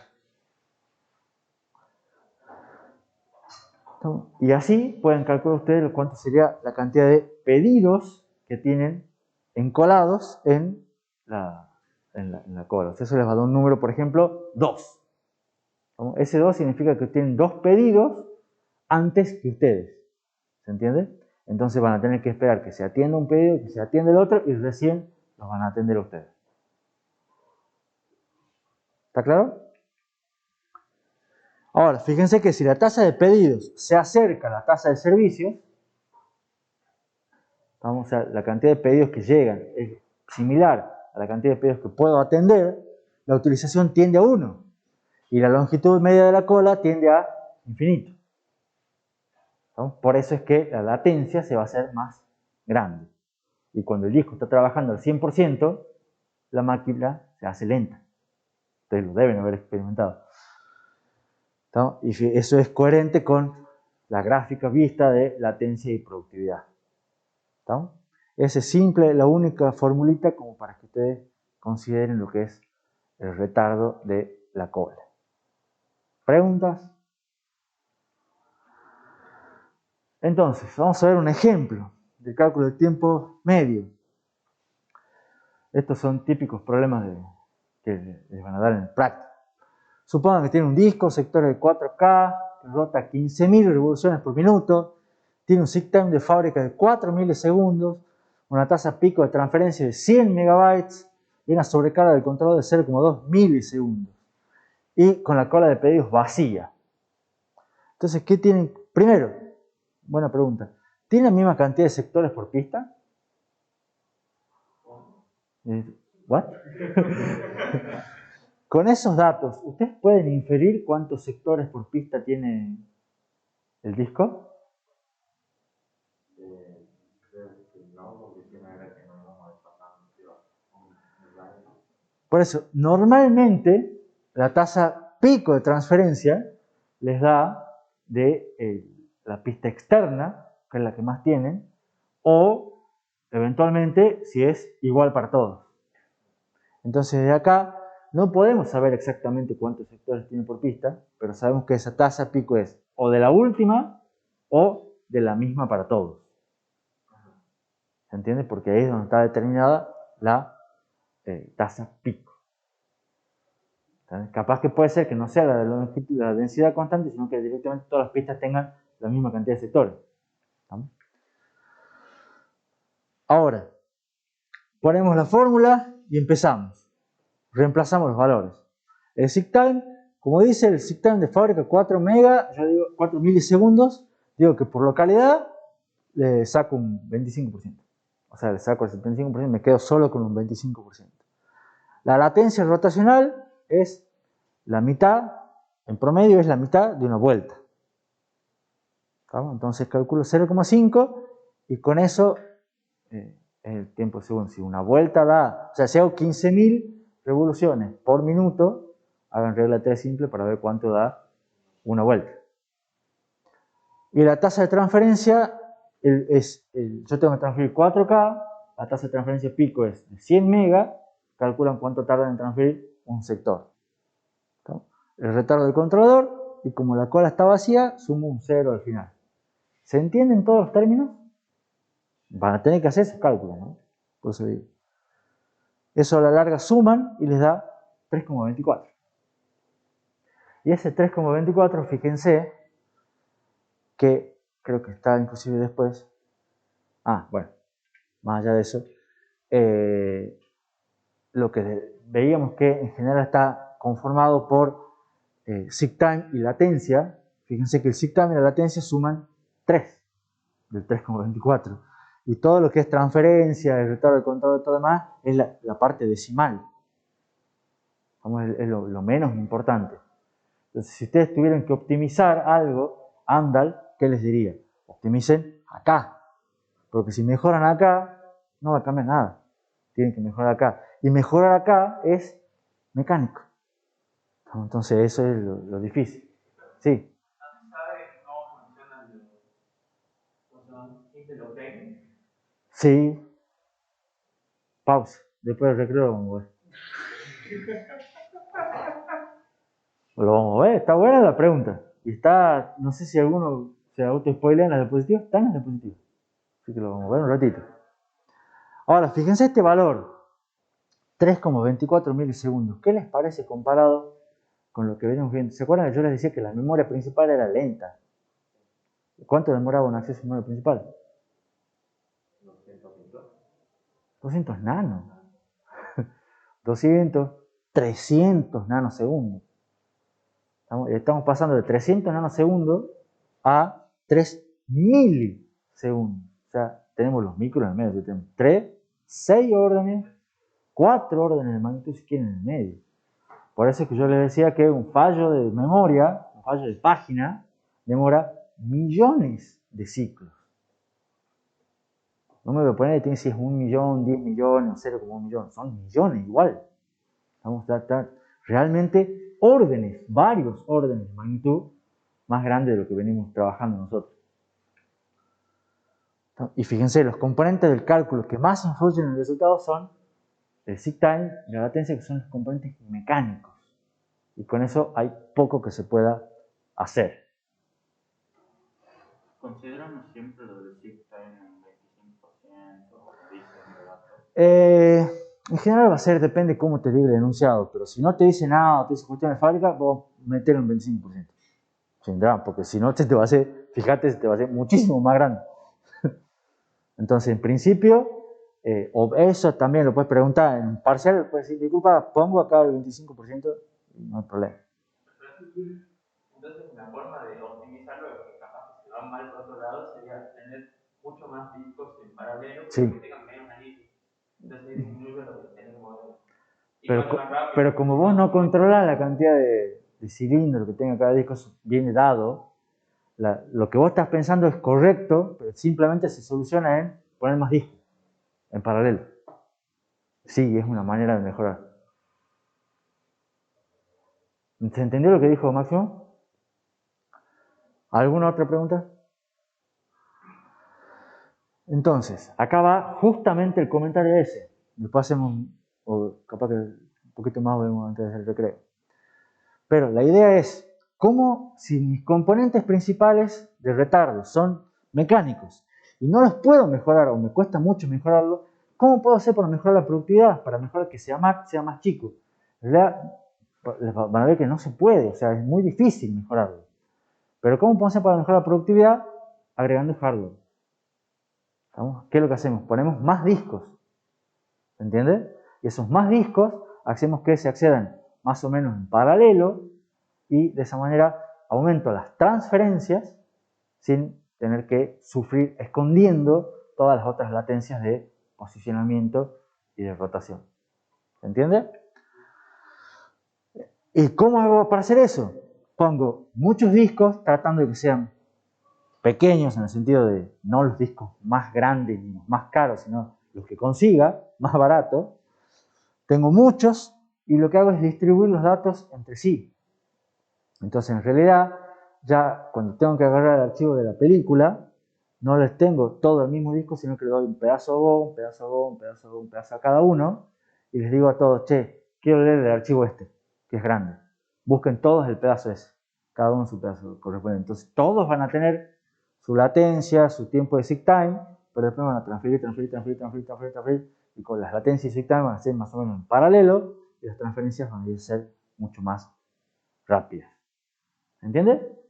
Y así pueden calcular ustedes cuánto sería la cantidad de pedidos que tienen encolados en la cola. Eso les va a dar un número, por ejemplo, 2. Ese 2 significa que tienen 2 pedidos antes que ustedes. ¿Se entiende? Entonces van a tener que esperar que se atienda un pedido, que se atienda el otro y recién los van a atender a ustedes. ¿Está claro? Ahora, fíjense que si la tasa de pedidos se acerca a la tasa de servicios, o sea, la cantidad de pedidos que llegan es similar a la cantidad de pedidos que puedo atender, la utilización tiende a 1 y la longitud media de la cola tiende a infinito. ¿No? Por eso es que la latencia se va a hacer más grande. Y cuando el disco está trabajando al 100%, la máquina se hace lenta. Ustedes lo deben haber experimentado. ¿No? Y eso es coherente con la gráfica vista de latencia y productividad. ¿No? Esa es simple, la única formulita como para que ustedes consideren lo que es el retardo de la cola. ¿Preguntas? Entonces, vamos a ver un ejemplo del cálculo del tiempo medio. Estos son típicos problemas que les van a dar en el práctico. Supongan que tiene un disco, sector de 4K, que rota 15.000 revoluciones por minuto, tiene un seek time de fábrica de 4 milisegundos, una tasa pico de transferencia de 100 megabytes y una sobrecarga del controlador de 0,2 milisegundos. Y con la cola de pedidos vacía. Entonces, ¿qué tienen? Primero, buena pregunta. ¿Tienen la misma cantidad de sectores por pista? ¿What? Con esos datos, ¿ustedes pueden inferir cuántos sectores por pista tiene el disco? Por eso, normalmente la tasa pico de transferencia les da de la pista externa, que es la que más tienen, o eventualmente si es igual para todos. Entonces de acá no podemos saber exactamente cuántos sectores tiene por pista, pero sabemos que esa tasa pico es o de la última o de la misma para todos. ¿Se entiende? Porque ahí es donde está determinada la tasa pico. ¿Sabes? Capaz que puede ser que no sea la densidad constante, sino que directamente todas las pistas tengan la misma cantidad de sectores. ¿Estamos? Ahora, ponemos la fórmula y empezamos. Reemplazamos los valores. El seek time, como dice el seek time de fábrica 4 mega, yo digo 4 milisegundos, digo que por localidad le saco un 25%. O sea, le saco el 75%, me quedo solo con un 25%. La latencia rotacional es la mitad, en promedio es la mitad de una vuelta. ¿Vamos? Entonces calculo 0,5 y con eso el tiempo de segundo. Si una vuelta da, o sea, si hago 15.000 revoluciones por minuto, hagan regla 3 simple para ver cuánto da una vuelta. Y la tasa de transferencia yo tengo que transferir 4K, la tasa de transferencia pico es de 100 mega, calculan cuánto tarda en transferir un sector. ¿No? El retardo del controlador, y como la cola está vacía, sumo un 0 al final. ¿Se entienden todos los términos? Van a tener que hacer esos cálculos, ¿no? Por eso digo. Eso a la larga suman y les da 3,24. Y ese 3,24, fíjense, que creo que está inclusive después. Bueno, más allá de eso, lo que veíamos que en general está conformado por seek time y latencia. Fíjense que el seek time y la latencia suman 3 del 3,24. Y todo lo que es transferencia, el retardo del control y todo demás es la parte decimal. Es lo menos importante. Entonces, si ustedes tuvieran que optimizar algo, Amdahl, ¿qué les diría? optimicen acá. Porque si mejoran acá, no va a cambiar nada. Tienen que mejorar acá. Y mejorar acá es mecánico. Entonces eso es lo difícil. Sí. ¿Sabe cómo funcionan los frames? Sí. Pausa. Después del recreo vamos a ver. Lo vamos a ver. Está buena la pregunta. Y está, no sé si alguno se auto-spoilea en las diapositivas. Están en las diapositivas. Así que lo vamos a ver un ratito. Ahora, fíjense este valor. 3,24 milisegundos. ¿Qué les parece comparado con lo que venimos viendo? ¿Se acuerdan que yo les decía que la memoria principal era lenta? ¿Cuánto demoraba un acceso a memoria principal? 200 nanos. 200, 300 nanosegundos. Estamos pasando de 300 nanosegundos a 3 milisegundos. O sea, tenemos los micros en el medio. Tenemos 3, 6 órdenes, 4 órdenes de magnitud si quieren en el medio. Por eso es que yo les decía que un fallo de memoria, un fallo de página, demora millones de ciclos. No me voy a poner si es 1 millón, 10 millones o 0,1 millón. Son millones igual. Vamos a tratar realmente órdenes, varios órdenes de magnitud más grandes de lo que venimos trabajando nosotros. Y fíjense, los componentes del cálculo que más influyen en el resultado son el seek time y la latencia, que son los componentes mecánicos. Y con eso hay poco que se pueda hacer. ¿Consideramos siempre lo del seek time en 25% o dicen de datos? En general va a ser, depende cómo te diga el enunciado, pero si no te dice nada o te dice cuestión de fábrica, vos meterlo en 25%. Sin drama, porque si no te va a hacer, fíjate, te va a hacer muchísimo más grande. Entonces, en principio, o eso también lo puedes preguntar en parcial, puedes decir, disculpa, pongo acá el 25% y no hay problema. Entonces, una forma de optimizarlo, que capaz que se va mal por otro lado, sería tener mucho más discos en paralelo, Sí. que tengan menos anillos. Entonces, disminuye lo que tenemos. Pero como vos no controlas la cantidad de cilindros que tenga cada disco, viene dado, lo que vos estás pensando es correcto, pero simplemente se soluciona en poner más discos en paralelo. Sí, es una manera de mejorar. ¿Se entendió lo que dijo Máximo? ¿Alguna otra pregunta? Entonces, acá va justamente el comentario ese. Después hacemos, o capaz que un poquito más vemos antes del recreo. Pero la idea es, ¿cómo si mis componentes principales de retardo son mecánicos y no los puedo mejorar o me cuesta mucho mejorarlo, cómo puedo hacer para mejorar la productividad, para mejorar que sea más chico? En realidad, van a ver que no se puede, o sea, es muy difícil mejorarlo. Pero ¿cómo podemos hacer para mejorar la productividad? Agregando hardware. ¿Estamos? ¿Qué es lo que hacemos? Ponemos más discos. ¿Se entiende? Y esos más discos hacemos que se accedan más o menos en paralelo y de esa manera aumento las transferencias sin tener que sufrir escondiendo todas las otras latencias de posicionamiento y de rotación. ¿Se entiende? ¿Y cómo hago para hacer eso? Pongo muchos discos tratando de que sean pequeños en el sentido de no los discos más grandes ni los más caros, sino los que consiga, más baratos. Tengo muchos y lo que hago es distribuir los datos entre sí. Entonces, en realidad, ya cuando tengo que agarrar el archivo de la película, no les tengo todo el mismo disco, sino que le doy un pedazo a Go, un pedazo a Go, un pedazo a Go, un pedazo a cada uno, y les digo a todos, che, quiero leer el archivo este, que es grande. Busquen todos el pedazo ese, cada uno su pedazo correspondiente. Entonces, todos van a tener su latencia, su tiempo de seek time, pero después van a transferir, y con las latencias y seek time van a ser más o menos en paralelo, y las transferencias van a ser mucho más rápidas. ¿Entiende?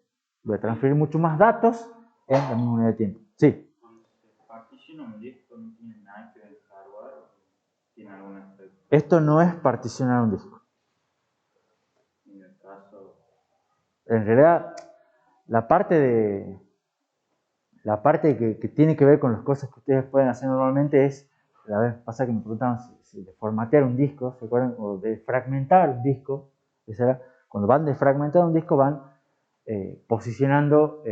Voy a transferir mucho más datos en la misma unidad de tiempo. Sí. Cuando se particiona un disco, no tiene nada que ver el hardware, tiene algún aspecto. Esto no es particionar un disco. En el caso, En realidad, la parte que tiene que ver con las cosas que ustedes pueden hacer normalmente es, la vez pasada que me preguntaban si de formatear un disco, ¿se acuerdan? O de fragmentar un disco. Esa era, cuando van de fragmentar un disco van posicionando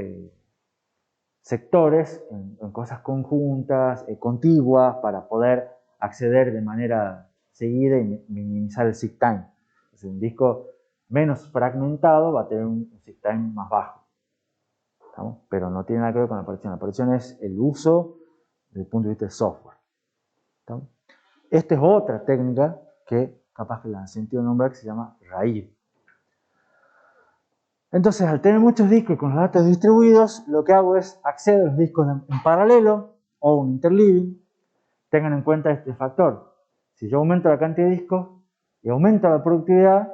sectores, en cosas conjuntas, contiguas, para poder acceder de manera seguida y minimizar el seek time. Entonces, un disco menos fragmentado va a tener un seek time más bajo. ¿Estamos? Pero no tiene nada que ver con la partición. La partición es el uso desde el punto de vista del software. ¿Estamos? Esta es otra técnica que capaz que la han sentido nombrar, que se llama RAID. Entonces, al tener muchos discos con los datos distribuidos, lo que hago es acceder a los discos en paralelo o un interleaving. Tengan en cuenta este factor. Si yo aumento la cantidad de discos y aumento la productividad,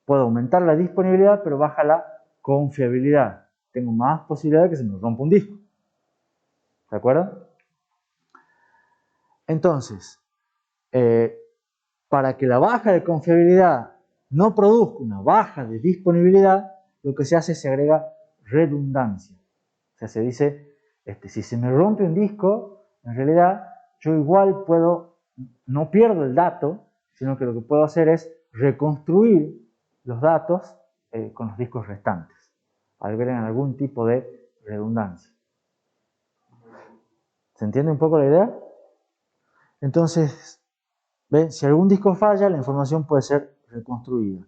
puedo aumentar la disponibilidad, pero baja la confiabilidad. Tengo más posibilidad de que se me rompa un disco. ¿De acuerdo? Entonces, para que la baja de confiabilidad no produzca una baja de disponibilidad, lo que se hace es se agrega redundancia. O sea, se dice, si se me rompe un disco, en realidad yo igual puedo, no pierdo el dato, sino que lo que puedo hacer es reconstruir los datos con los discos restantes. Agregan algún tipo de redundancia. ¿Se entiende un poco la idea? Entonces, ¿ven? Si algún disco falla, la información puede ser reconstruida.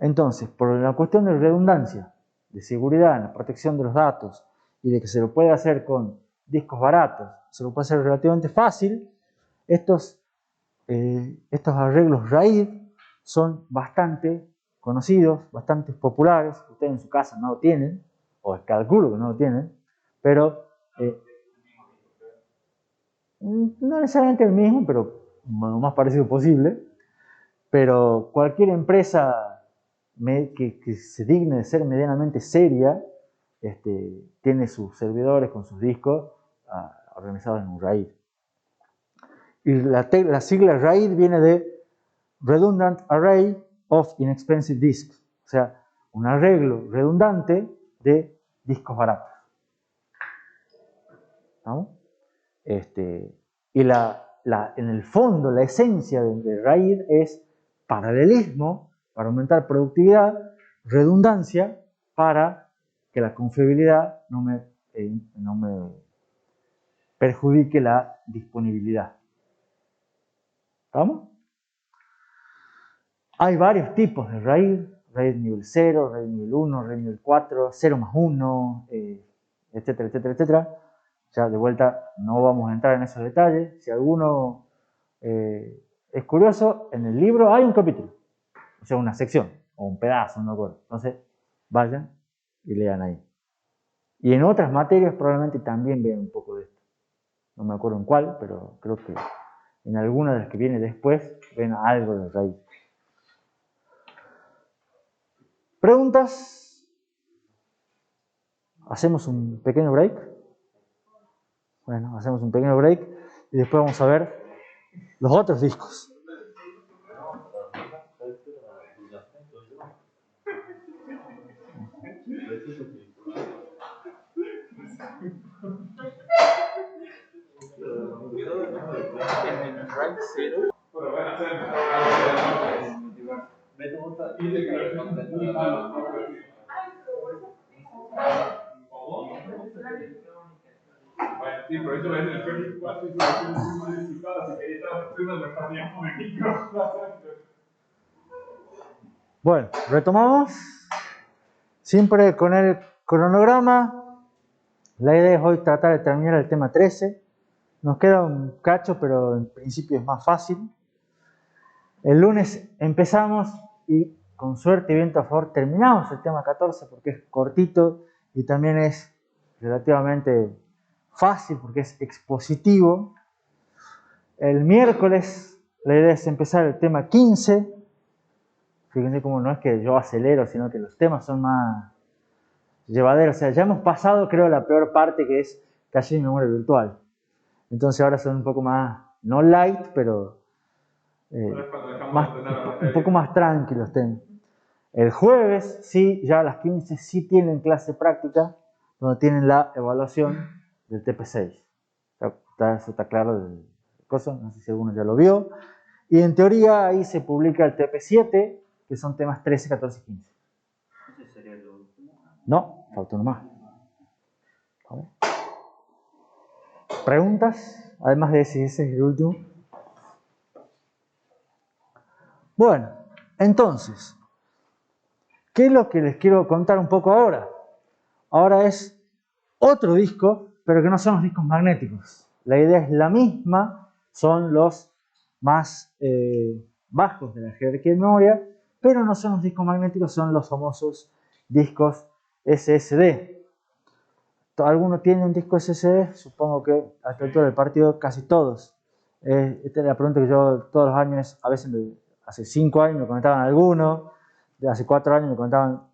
Entonces, por la cuestión de redundancia, de seguridad en la protección de los datos y de que se lo puede hacer con discos baratos, se lo puede hacer relativamente fácil, estos arreglos RAID son bastante conocidos, bastante populares. Ustedes en su casa no lo tienen, o calculo que no lo tienen, pero no necesariamente el mismo, pero lo más parecido posible. Pero cualquier empresa que se digne de ser medianamente seria, tiene sus servidores con sus discos organizados en un RAID. Y la sigla RAID viene de Redundant Array of Inexpensive Disks, o sea, un arreglo redundante de discos baratos. ¿Estamos? Y en el fondo, la esencia de RAID es paralelismo para aumentar productividad, redundancia para que la confiabilidad no me perjudique la disponibilidad. ¿Vamos? Hay varios tipos de RAID, RAID nivel 0, RAID nivel 1, RAID nivel 4, 0 más 1, etcétera, etcétera, etcétera. Ya de vuelta no vamos a entrar en esos detalles. Si alguno es curioso, en el libro hay un capítulo, o sea, una sección, o un pedazo, no me acuerdo. Entonces, vayan y lean ahí. Y en otras materias probablemente también vean un poco de esto. No me acuerdo en cuál, pero creo que en alguna de las que viene después ven algo de RAID. ¿Preguntas? ¿Hacemos un pequeño break? Bueno, hacemos un pequeño break y después vamos a ver los otros discos. En el RAID 0. Sí, por eso ves el Félix 4 y su versión es muy disfrutada, así que ahí estaba haciendo el mejor tiempo de micro. Bueno, retomamos. Siempre con el cronograma. La idea es hoy tratar de terminar el tema 13. Nos queda un cacho, pero en principio es más fácil. El lunes empezamos y con suerte y viento a favor terminamos el tema 14 porque es cortito y también es relativamente fácil porque es expositivo. El miércoles la idea es empezar el tema 15. Fíjense cómo no es que yo acelero, sino que los temas son más llevaderos. O sea, ya hemos pasado, creo, la peor parte, que es calle de memoria virtual. Entonces ahora son un poco más, no light, pero un poco más tranquilos temas. El jueves, sí, ya a las 15 sí tienen clase práctica, donde tienen la evaluación del TP6. Eso está claro de cosas, no sé si alguno ya lo vio. Y en teoría ahí se publica el TP7, que son temas 13, 14 y 15. ¿Ese sería el último? No, falta uno más. ¿Vale? ¿Preguntas? Además de ese es el último. Bueno, entonces, ¿qué es lo que les quiero contar un poco ahora? Ahora es otro disco, pero que no son los discos magnéticos. La idea es la misma, son los más bajos de la jerarquía de memoria, pero no son los discos magnéticos, son los famosos discos SSD. ¿Alguno tiene un disco SSD? Supongo que a esta altura del partido casi todos. Esta es la pregunta que yo todos los años, a veces hace 5 años me comentaban algunos, de hace 4 años me comentaban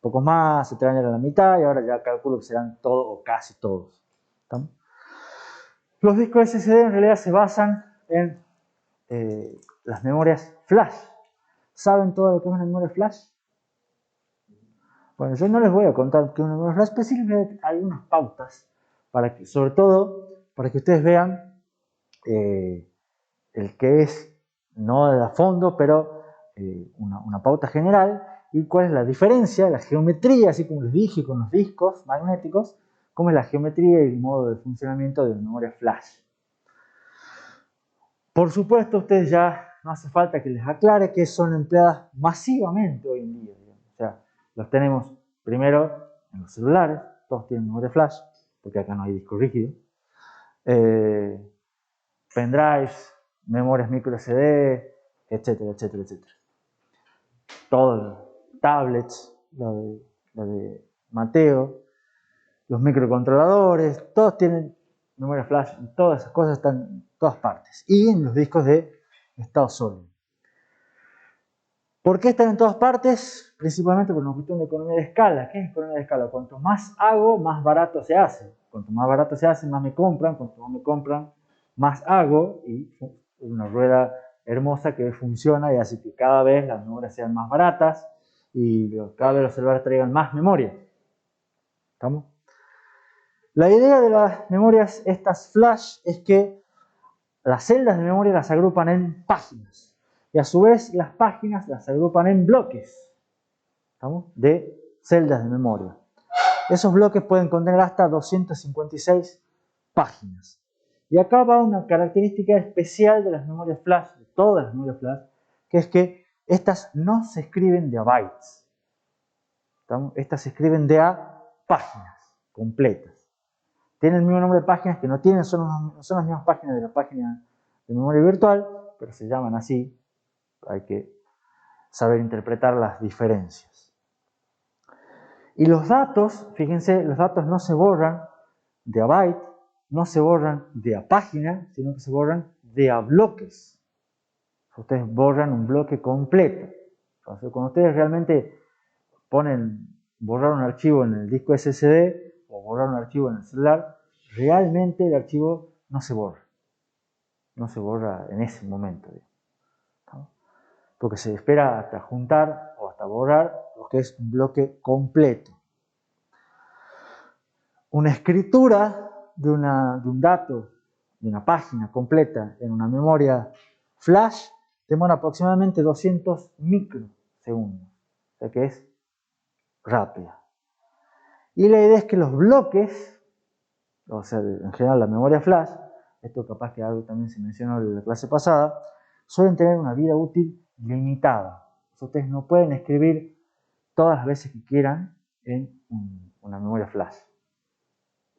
pocos más, hace 3 años era la mitad y ahora ya calculo que serán todos o casi todos. ¿Estamos? Los discos SSD en realidad se basan en las memorias flash. ¿Saben todo lo que es una memoria flash? Bueno, yo no les voy a contar qué es una memoria flash, pero sí les voy a dar algunas pautas, para que, sobre todo para que ustedes vean el que es, no de a fondo, pero una pauta general, y cuál es la diferencia, la geometría, así como les dije con los discos magnéticos, cómo es la geometría y el modo de funcionamiento de la memoria flash. Por supuesto, ustedes ya no hace falta que les aclare que son empleadas masivamente hoy en día. O sea, los tenemos primero en los celulares, todos tienen memoria flash, porque acá no hay disco rígido. Pendrives, memorias micro SD, etcétera, etcétera, etcétera. Todos, tablets, la de Mateo, los microcontroladores, todos tienen memoria flash, todas esas cosas están en todas partes. Y en los discos de estado sólido. ¿Por qué están en todas partes? Principalmente por una cuestión de economía de escala. ¿Qué es economía de escala? Cuanto más hago, más barato se hace. Cuanto más barato se hace, más me compran. Cuanto más me compran, más hago. Y es una rueda hermosa que funciona y hace que cada vez las memorias sean más baratas y cada vez los celulares traigan más memoria. ¿Estamos? La idea de las memorias estas flash es que las celdas de memoria las agrupan en páginas. Y a su vez las páginas las agrupan en bloques, ¿estamos? De celdas de memoria. Esos bloques pueden contener hasta 256 páginas. Y acá va una característica especial de las memorias flash, de todas las memorias flash, que es que estas no se escriben de a bytes. ¿Estamos? Estas se escriben de a páginas completas. Tienen el mismo nombre de páginas que no tienen, son las mismas páginas de la página de memoria virtual, pero se llaman así. Hay que saber interpretar las diferencias. Y los datos, fíjense, los datos no se borran de a byte, no se borran de a página, sino que se borran de a bloques. Ustedes borran un bloque completo. Entonces, cuando ustedes realmente ponen borrar un archivo en el disco SSD o borrar un archivo en el celular, realmente el archivo no se borra. No se borra en ese momento. Porque se espera hasta juntar o hasta borrar lo que es un bloque completo. Una escritura de un dato, de una página completa en una memoria flash demora aproximadamente 200 microsegundos, o sea que es rápida. Y la idea es que los bloques, o sea, en general la memoria flash, esto capaz que algo también se mencionó en la clase pasada, suelen tener una vida útil limitada. Ustedes no pueden escribir todas las veces que quieran en una memoria flash.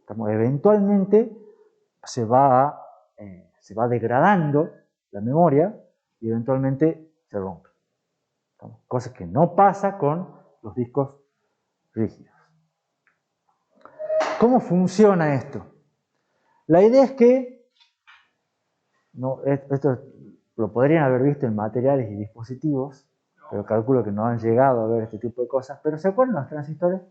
Eventualmente se va degradando la memoria y eventualmente se rompe. Cosa que no pasa con los discos rígidos. ¿Cómo funciona esto? La idea es que, esto lo podrían haber visto en materiales y dispositivos, pero calculo que no han llegado a ver este tipo de cosas. Pero ¿se acuerdan los transistores?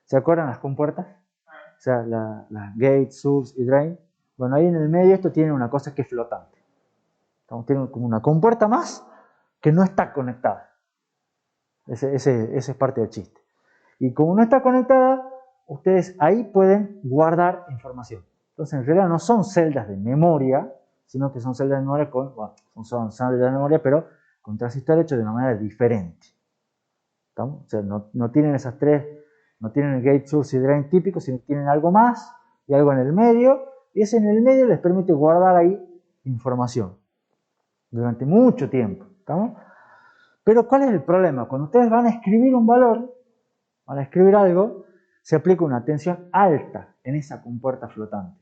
¿Se acuerdan las compuertas? O sea, las gate, source y drain. Bueno, ahí en el medio esto tiene una cosa que es flotante. Tiene como una compuerta más que no está conectada. Ese es parte del chiste. Y como no está conectada, ustedes ahí pueden guardar información. Entonces, en realidad no son celdas de memoria, sino que son celdas de memoria son celdas de memoria, pero con transistores hechos de una manera diferente. ¿Estamos? O sea, no tienen esas tres No tienen el gate source y drain típico, sino que tienen algo más y algo en el medio. Y ese en el medio les permite guardar ahí información durante mucho tiempo. ¿Estamos? Pero ¿cuál es el problema? Cuando ustedes van a escribir un valor, van a escribir algo, se aplica una tensión alta en esa compuerta flotante.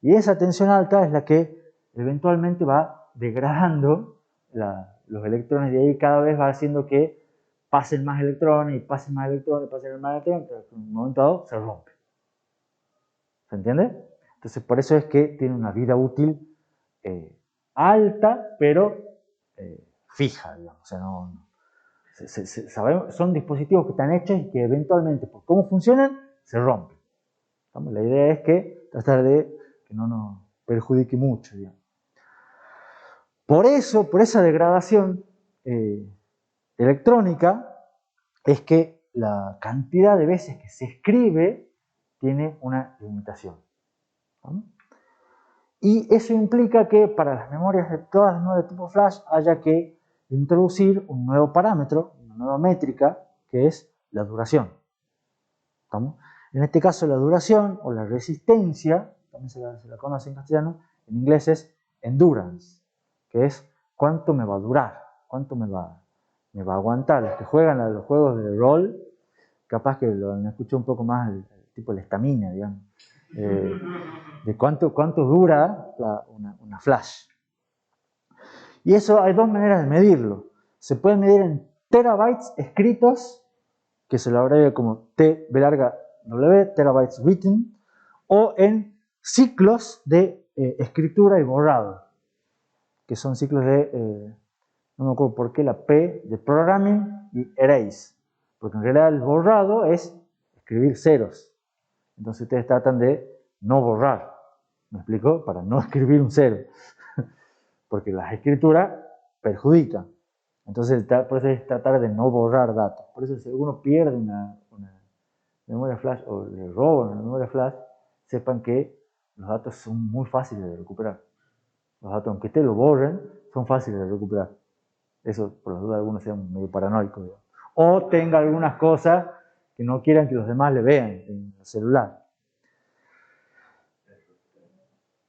Y esa tensión alta es la que eventualmente va degradando los electrones de ahí, cada vez va haciendo que pasen más electrones y pasen más electrones, pasen más electrones, pero en un momento dado se rompe. ¿Se entiende? Entonces por eso es que tiene una vida útil alta, pero fija, digamos. O sea, sabemos, son dispositivos que están hechos y que eventualmente, por cómo funcionan, se rompen. ¿Estamos? La idea es que tratar de que no nos perjudique mucho, digamos. Por eso, por esa degradación electrónica, es que la cantidad de veces que se escribe tiene una limitación. ¿No? Y eso implica que para las memorias de todas las memorias de tipo flash haya que introducir un nuevo parámetro, una nueva métrica, que es la duración. ¿Estamos? En este caso la duración o la resistencia, también se la conoce en castellano, en inglés es endurance, que es cuánto me va a durar, cuánto me va a aguantar. Los que juegan a los juegos de rol, capaz que lo han escuchado un poco más el tipo de la estamina, digamos, de cuánto dura una flash. Y eso hay dos maneras de medirlo. Se puede medir en terabytes escritos, que se lo abrevia como T, B larga, W, terabytes written, o en ciclos de escritura y borrado, que son ciclos de, no me acuerdo por qué, la P de programming y erase, porque en realidad el borrado es escribir ceros. Entonces ustedes tratan de no borrar, ¿me explico? Para no escribir un cero, porque las escrituras perjudican. Entonces por eso es tratar de no borrar datos. Por eso si alguno pierde una memoria flash o le roban una memoria flash, sepan que los datos son muy fáciles de recuperar. Los datos, aunque ustedes lo borren, son fáciles de recuperar. Eso, por las dudas, algunos sean medio paranoicos, digamos. O tenga algunas cosas que no quieran que los demás le vean en el celular.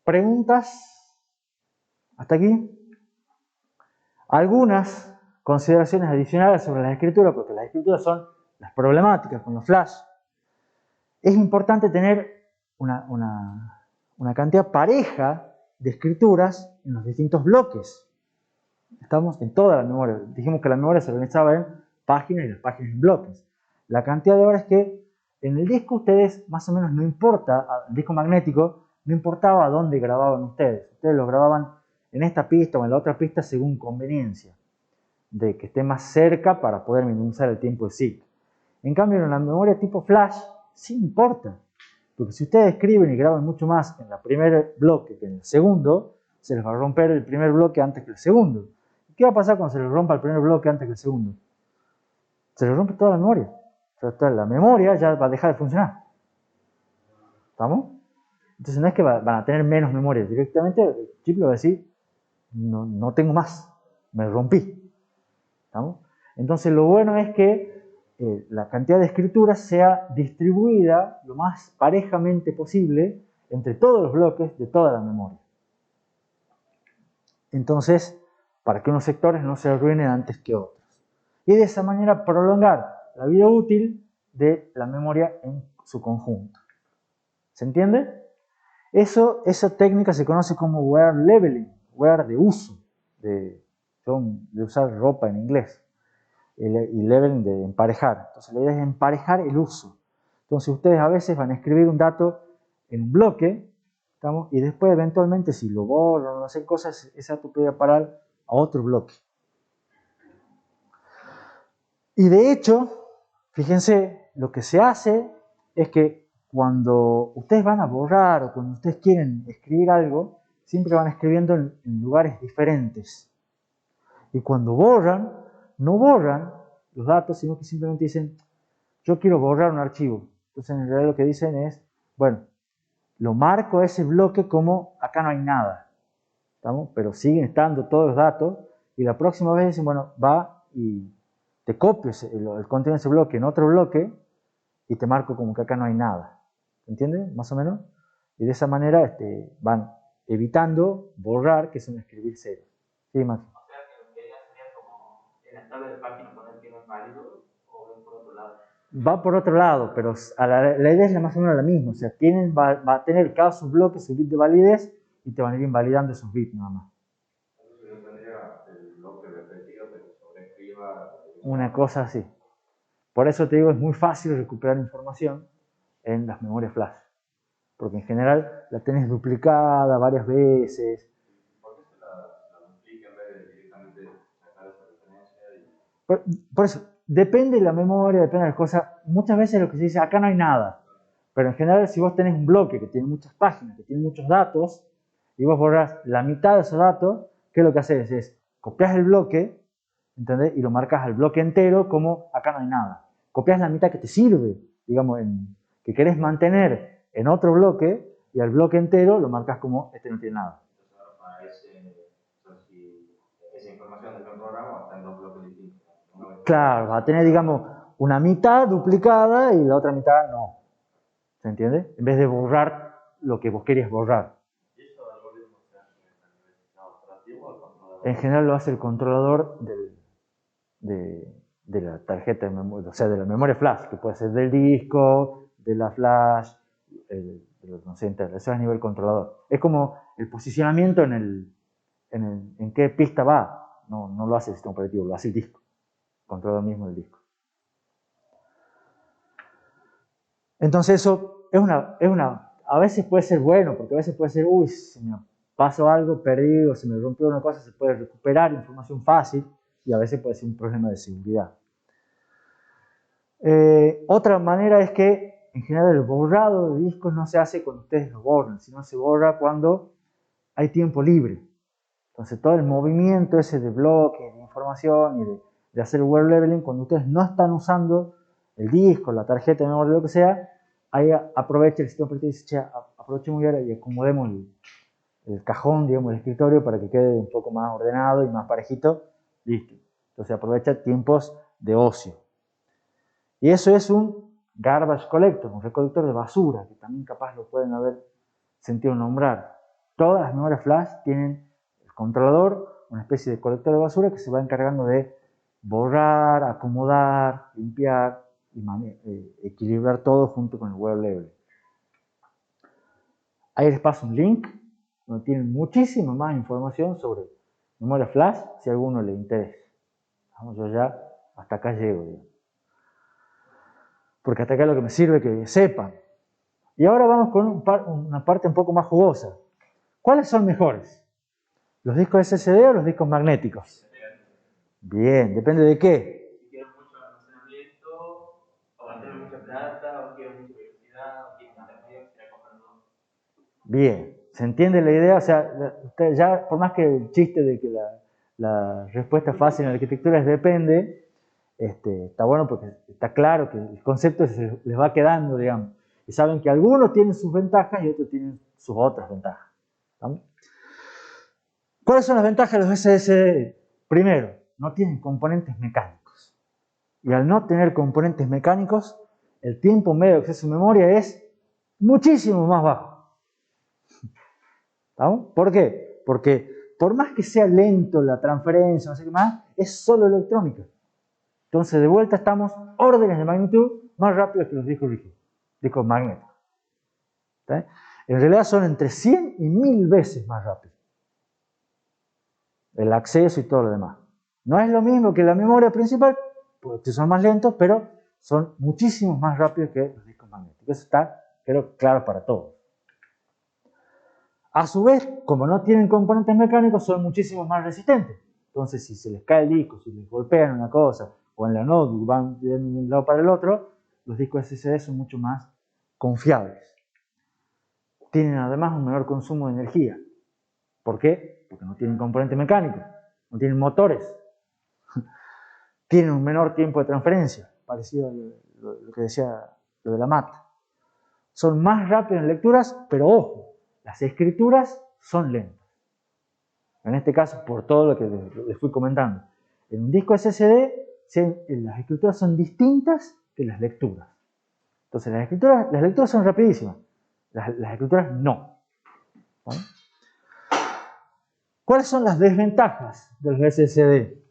¿Preguntas? ¿Hasta aquí? Algunas consideraciones adicionales sobre las escrituras, porque las escrituras son las problemáticas con los flash. Es importante tener una cantidad pareja de escrituras en los distintos bloques. Estamos en toda la memoria. Dijimos que la memoria se organizaba en páginas y las páginas en bloques. La cantidad de horas que en el disco ustedes, más o menos no importa, el disco magnético, no importaba dónde grababan ustedes. Ustedes lo grababan en esta pista o en la otra pista según conveniencia, de que esté más cerca para poder minimizar el tiempo de ciclo. En cambio, en la memoria tipo flash, sí importa. Porque si ustedes escriben y graban mucho más en el primer bloque que en el segundo, se les va a romper el primer bloque antes que el segundo. ¿Qué va a pasar cuando se les rompa el primer bloque antes que el segundo? Se les rompe toda la memoria. O sea, toda la memoria ya va a dejar de funcionar. ¿Estamos? Entonces no es que van a tener menos memoria. Directamente el chip le va a decir, no tengo más, me rompí. ¿Estamos? Entonces lo bueno es que la cantidad de escrituras sea distribuida lo más parejamente posible entre todos los bloques de toda la memoria. Entonces, para que unos sectores no se arruinen antes que otros. Y de esa manera prolongar la vida útil de la memoria en su conjunto. ¿Se entiende? Esa técnica se conoce como wear leveling, wear de uso, de usar ropa en inglés. Y leveling de emparejar. Entonces la idea es emparejar el uso. Entonces ustedes a veces van a escribir un dato en un bloque, ¿estamos? Y después eventualmente si lo borran o no hacen cosas, ese dato puede parar a otro bloque. Y de hecho, fíjense, lo que se hace es que cuando ustedes van a borrar o cuando ustedes quieren escribir algo, siempre van escribiendo en lugares diferentes. Y cuando borran, no borran los datos, sino que simplemente dicen, yo quiero borrar un archivo. Entonces en realidad lo que dicen es, bueno, lo marco a ese bloque como acá no hay nada. ¿Estamos? Pero siguen estando todos los datos y la próxima vez dicen, bueno, va y te copio el contenido de ese bloque en otro bloque y te marco como que acá no hay nada. ¿Entiendes? Más o menos. Y de esa manera van evitando borrar, que son escribir ceros. ¿Sí, Maxi? O sea que lo que haría sería como en la tabla de página poner que no es válido o ven por otro lado. Va por otro lado, pero la idea es más o menos la misma. O sea, va a tener cada subbloque su bit de validez y te van a ir invalidando esos bits nada más. Entonces yo tendría el bloque repetido que se sobreescriba. Una cosa así. Por eso te digo, es muy fácil recuperar información en las memorias flash. Porque en general la tenés duplicada varias veces. ¿Por qué se la duplica en vez de directamente sacar esa referencia? Por eso, depende de la memoria, depende de las cosas. Muchas veces lo que se dice, acá no hay nada. Pero en general, si vos tenés un bloque que tiene muchas páginas, que tiene muchos datos, y vos borrás la mitad de esos datos, ¿qué es lo que haces? Es copias el bloque, ¿entendés? Y lo marcas al bloque entero como acá no hay nada. Copias la mitad que te sirve, digamos, que querés mantener en otro bloque, y al bloque entero lo marcas como este no tiene nada. Entonces ahora para esa información del programa va a estar en dos bloques distintos. Claro, va a tener, digamos, una mitad duplicada y la otra mitad no. ¿Se entiende? En vez de borrar lo que vos querías borrar. ¿Y esos algoritmos se hacen a nivel del sistema operativo o el controlador? En general lo hace el controlador de la tarjeta de memoria, o sea, de la memoria flash, que puede ser del disco, de la flash, no sé, eso es a nivel controlador. Es como el posicionamiento en qué pista va. No lo hace el sistema operativo, lo hace el disco. El controlador mismo del disco. Entonces eso a veces puede ser bueno, porque a veces puede ser, uy, si me pasó algo, perdí o se me rompió una cosa, se puede recuperar información fácil y a veces puede ser un problema de seguridad. Otra manera es que en general el borrado de discos no se hace cuando ustedes lo borran, sino se borra cuando hay tiempo libre. Entonces todo el movimiento ese de bloques, de información y de hacer word leveling, cuando ustedes no están usando el disco, la tarjeta de memoria, lo que sea, ahí aprovecha el sistema operativo y dice, che, aprovechemos y ahora y acomodemos el cajón, digamos, el escritorio para que quede un poco más ordenado y más parejito. Listo. Entonces aprovecha tiempos de ocio. Y eso es un garbage collector, un recolector de basura, que también capaz lo pueden haber sentido nombrar. Todas las memorias flash tienen el controlador, una especie de colector de basura que se va encargando de borrar, acomodar, limpiar y equilibrar todo junto con el word level. Ahí les paso un link donde tienen muchísima más información sobre memoria flash si a alguno le interesa. Vamos, yo ya hasta acá llego, digamos. Porque hasta acá es lo que me sirve que sepan. Y ahora vamos con una parte un poco más jugosa. ¿Cuáles son mejores? ¿Los discos SSD o los discos magnéticos? Bien, depende de qué. Si quiero mucho almacenamiento, o va a tener mucha plata, o quiero mucha velocidad, o quiero intermedio, quisiera comprar dos. Bien, ¿se entiende la idea? O sea, ya por más que el chiste de que la respuesta fácil en la arquitectura es depende, está bueno porque está claro que el concepto les va quedando, digamos. Y saben que algunos tienen sus ventajas y otros tienen sus otras ventajas. ¿Vale? ¿Cuáles son las ventajas de los SSD? Primero, no tienen componentes mecánicos. Y al no tener componentes mecánicos, el tiempo medio de acceso a memoria es muchísimo más bajo. ¿Vamos? ¿Por qué? Porque por más que sea lento la transferencia, no sé qué más, es solo electrónica. Entonces, de vuelta estamos órdenes de magnitud más rápidos que los discos rígidos, discos magnéticos. ¿Sí? En realidad son entre 100 y 1000 veces más rápidos. El acceso y todo lo demás. No es lo mismo que la memoria principal, porque son más lentos, pero son muchísimo más rápidos que los discos magnéticos. Eso está, creo, claro para todos. A su vez, como no tienen componentes mecánicos, son muchísimo más resistentes. Entonces, si se les cae el disco, si les golpean una cosa, o en la notebook van de un lado para el otro, los discos SSD son mucho más confiables. Tienen además un menor consumo de energía. ¿Por qué? Porque no tienen componentes mecánicos, no tienen motores. Tienen un menor tiempo de transferencia, parecido a lo que decía lo de la MAT. Son más rápidos en lecturas, pero ojo, las escrituras son lentas. En este caso, por todo lo que les fui comentando. En un disco SSD, las escrituras son distintas que las lecturas. Entonces las lecturas son rapidísimas, las escrituras no. ¿Vale? ¿Cuáles son las desventajas de los SSD?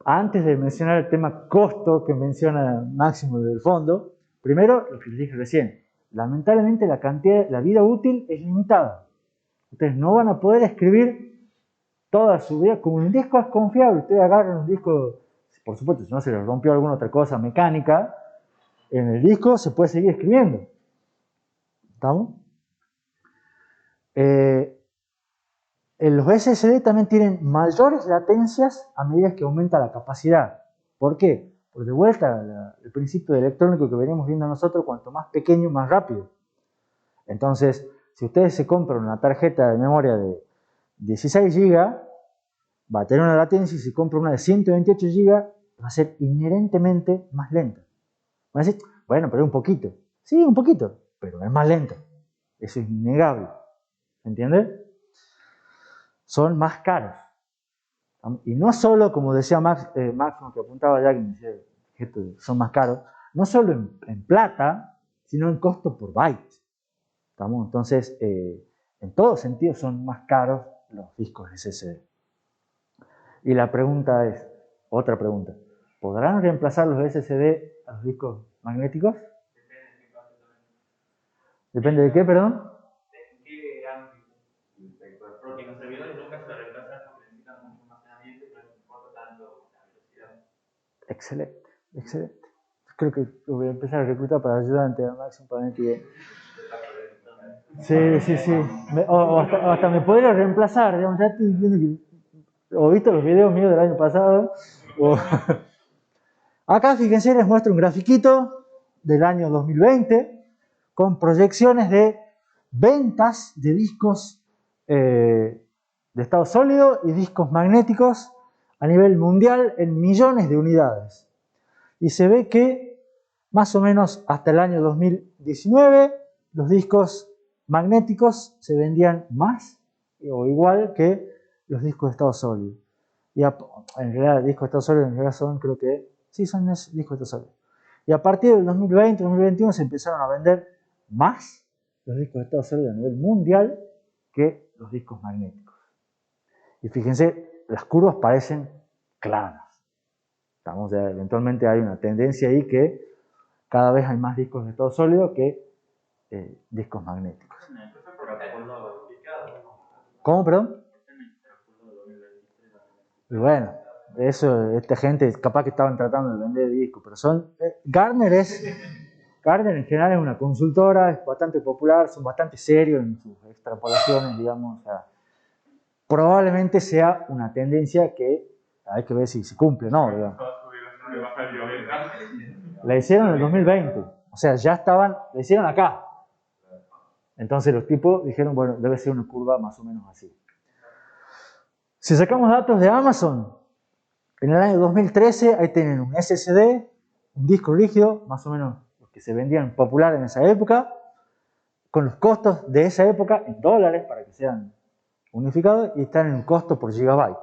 Antes de mencionar el tema costo que menciona Máximo del fondo, primero lo que les dije recién, lamentablemente la vida útil es limitada. Ustedes no van a poder escribir toda su vida, como un disco es confiable, ustedes agarran un disco, por supuesto, si no se les rompió alguna otra cosa mecánica, en el disco se puede seguir escribiendo. ¿Estamos? Los SSD también tienen mayores latencias a medida que aumenta la capacidad. ¿Por qué? Porque de vuelta el principio electrónico que venimos viendo nosotros, cuanto más pequeño, más rápido. Entonces, si ustedes se compran una tarjeta de memoria de 16 GB, va a tener una latencia, y si compran una de 128 GB, va a ser inherentemente más lenta. Van a decir, bueno, pero es un poquito. Sí, un poquito, pero es más lento. Eso es innegable. ¿Entiendes? Son más caros. Y no solo, como decía Máximo, que apuntaba ya, que decía que son más caros, no solo en plata, sino en costo por byte. ¿Estamos? Entonces, en todo sentido son más caros los discos SSD. Y la pregunta es, otra pregunta, ¿podrán reemplazar los SSD a los discos magnéticos? ¿Depende de qué, perdón? ¿En qué ámbito? Porque los servidores nunca se reemplazan porque necesitan mucho almacenamiento y no les importa tanto la velocidad. Excelente, excelente. Creo que voy a empezar a reclutar para ayudante a Máximo para que... Sí, sí, sí. O hasta me podría reemplazar, digamos, ya estoy viendo que... O visto los videos míos del año pasado. Acá, fíjense, les muestro un grafiquito del año 2020 con proyecciones de ventas de discos de estado sólido y discos magnéticos a nivel mundial en millones de unidades. Y se ve que más o menos hasta el año 2019 los discos magnéticos se vendían más o igual que los discos de estado sólido. Y en realidad, discos de estado sólido en realidad son, creo que, sí, son discos de estado sólido. Y a partir del 2020, 2021 se empezaron a vender más los discos de estado sólido a nivel mundial que los discos magnéticos. Y fíjense, las curvas parecen claras. Eventualmente hay una tendencia ahí que cada vez hay más discos de estado sólido que discos magnéticos. ¿Cómo, perdón? Y bueno, eso, esta gente capaz que estaban tratando de vender discos, pero son... Gartner en general es una consultora, es bastante popular, son bastante serios en sus extrapolaciones, digamos. O sea, probablemente sea una tendencia que hay que ver si se cumple o no, digamos. La hicieron en el 2020, o sea, ya estaban, la hicieron acá. Entonces los tipos dijeron, bueno, debe ser una curva más o menos así. Si sacamos datos de Amazon, en el año 2013, ahí tienen un SSD, un disco rígido, más o menos los que se vendían popular en esa época, con los costos de esa época en dólares para que sean unificados, y están en un costo por gigabyte.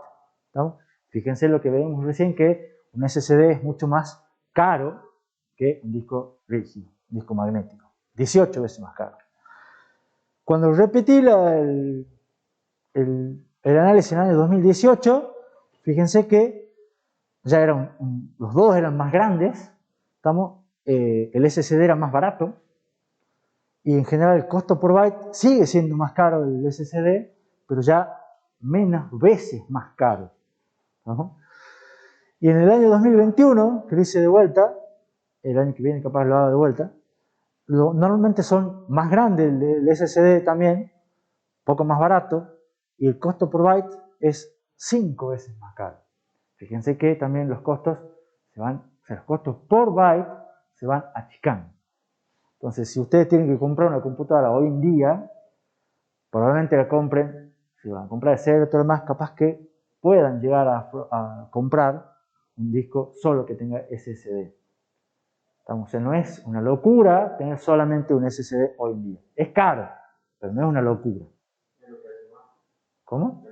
¿Estamos? Fíjense lo que vemos recién, que un SSD es mucho más caro que un disco rígido, un disco magnético. 18 veces más caro. Cuando repetí el análisis en el año 2018, fíjense que ya eran, los dos eran más grandes, el SSD era más barato, y en general el costo por byte sigue siendo más caro el SSD, pero ya menos veces más caro. ¿No? Y en el año 2021, que lo hice de vuelta, el año que viene capaz lo hago de vuelta, normalmente son más grandes el SSD también, poco más barato, y el costo por byte es 5 veces más caro. Fíjense que también los costos los costos por byte se van achicando. Entonces, si ustedes tienen que comprar una computadora hoy en día, probablemente la compren, si van a comprar de cero, todo lo demás, capaz que puedan llegar a comprar un disco solo que tenga SSD. O sea, no es una locura tener solamente un SSD hoy en día. Es caro, pero no es una locura. ¿Cómo?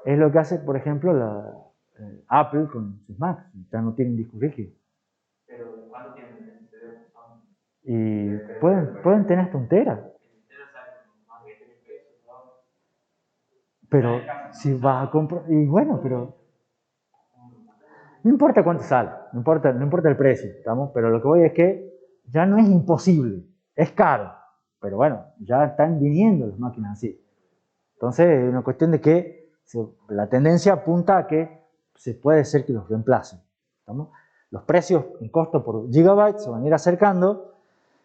Es lo que hace, por ejemplo, Apple con sus Macs. Ya no tienen disco rígido. Pero ¿cuánto tienen el SSD? Y pueden tener hasta 1 tera. Pero si vas a comprar, y bueno, pero no importa cuánto sale, no importa el precio, ¿estamos? Pero lo que voy es que ya no es imposible, es caro, pero bueno, ya están viniendo las máquinas así. Entonces es una cuestión de que la tendencia apunta a que se puede ser que los reemplacen, ¿estamos? Los precios en costo por gigabyte se van a ir acercando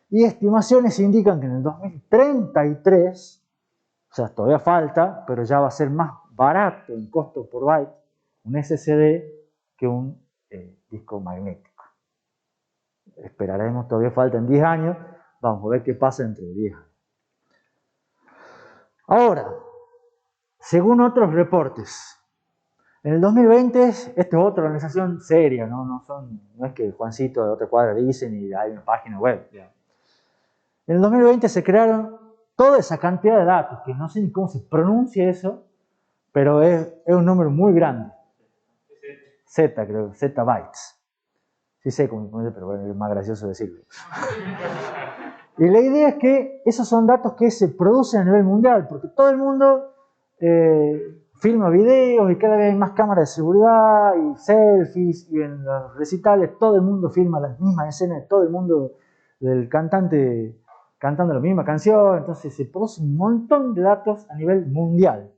y estimaciones indican que en el 2033, o sea, todavía falta, pero ya va a ser más barato en costo por byte un SSD que un disco magnético. Esperaremos, todavía faltan 10 años, vamos a ver qué pasa dentro de 10 años. Ahora, según otros reportes, en el 2020, esta es otra organización seria, no es que Juancito de otra cuadra dicen y hay una página web. En el 2020 se crearon toda esa cantidad de datos, que no sé ni cómo se pronuncia eso, pero es un número muy grande. Z, creo, zettabytes. Sí sé cómo se pronuncia, pero bueno, es más gracioso decirlo. Y la idea es que esos son datos que se producen a nivel mundial, porque todo el mundo filma videos y cada vez hay más cámaras de seguridad y selfies, y en los recitales todo el mundo filma las mismas escenas, todo el mundo del cantante cantando la misma canción, entonces se produce un montón de datos a nivel mundial.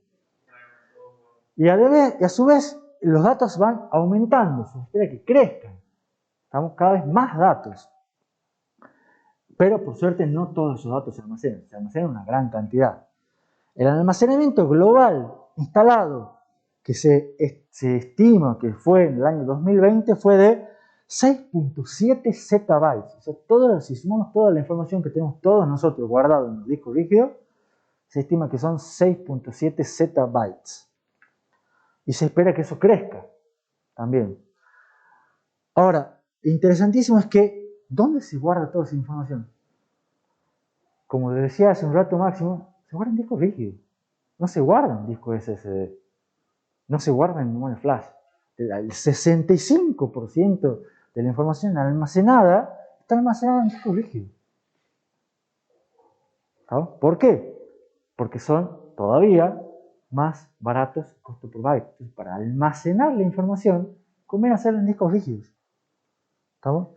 Y a su vez los datos van aumentando, se espera que crezcan. Estamos cada vez más datos. Pero por suerte no todos esos datos se almacenan una gran cantidad. El almacenamiento global instalado que se estima que fue en el año 2020 fue de 6.7 zettabytes. O sea, si sumamos toda la información que tenemos todos nosotros guardado en los discos rígidos, se estima que son 6.7 zettabytes. Y se espera que eso crezca también. Ahora, interesantísimo es que, ¿dónde se guarda toda esa información? Como decía hace un rato Máximo, se guarda en discos rígidos. No se guarda en discos SSD. No se guarda en memoria flash. El 65% de la información almacenada está almacenada en discos rígidos. ¿Sabes? ¿Por qué? Porque son todavía más baratos costo por byte. Entonces, para almacenar la información, conviene hacerlo en discos rígidos. ¿Estamos?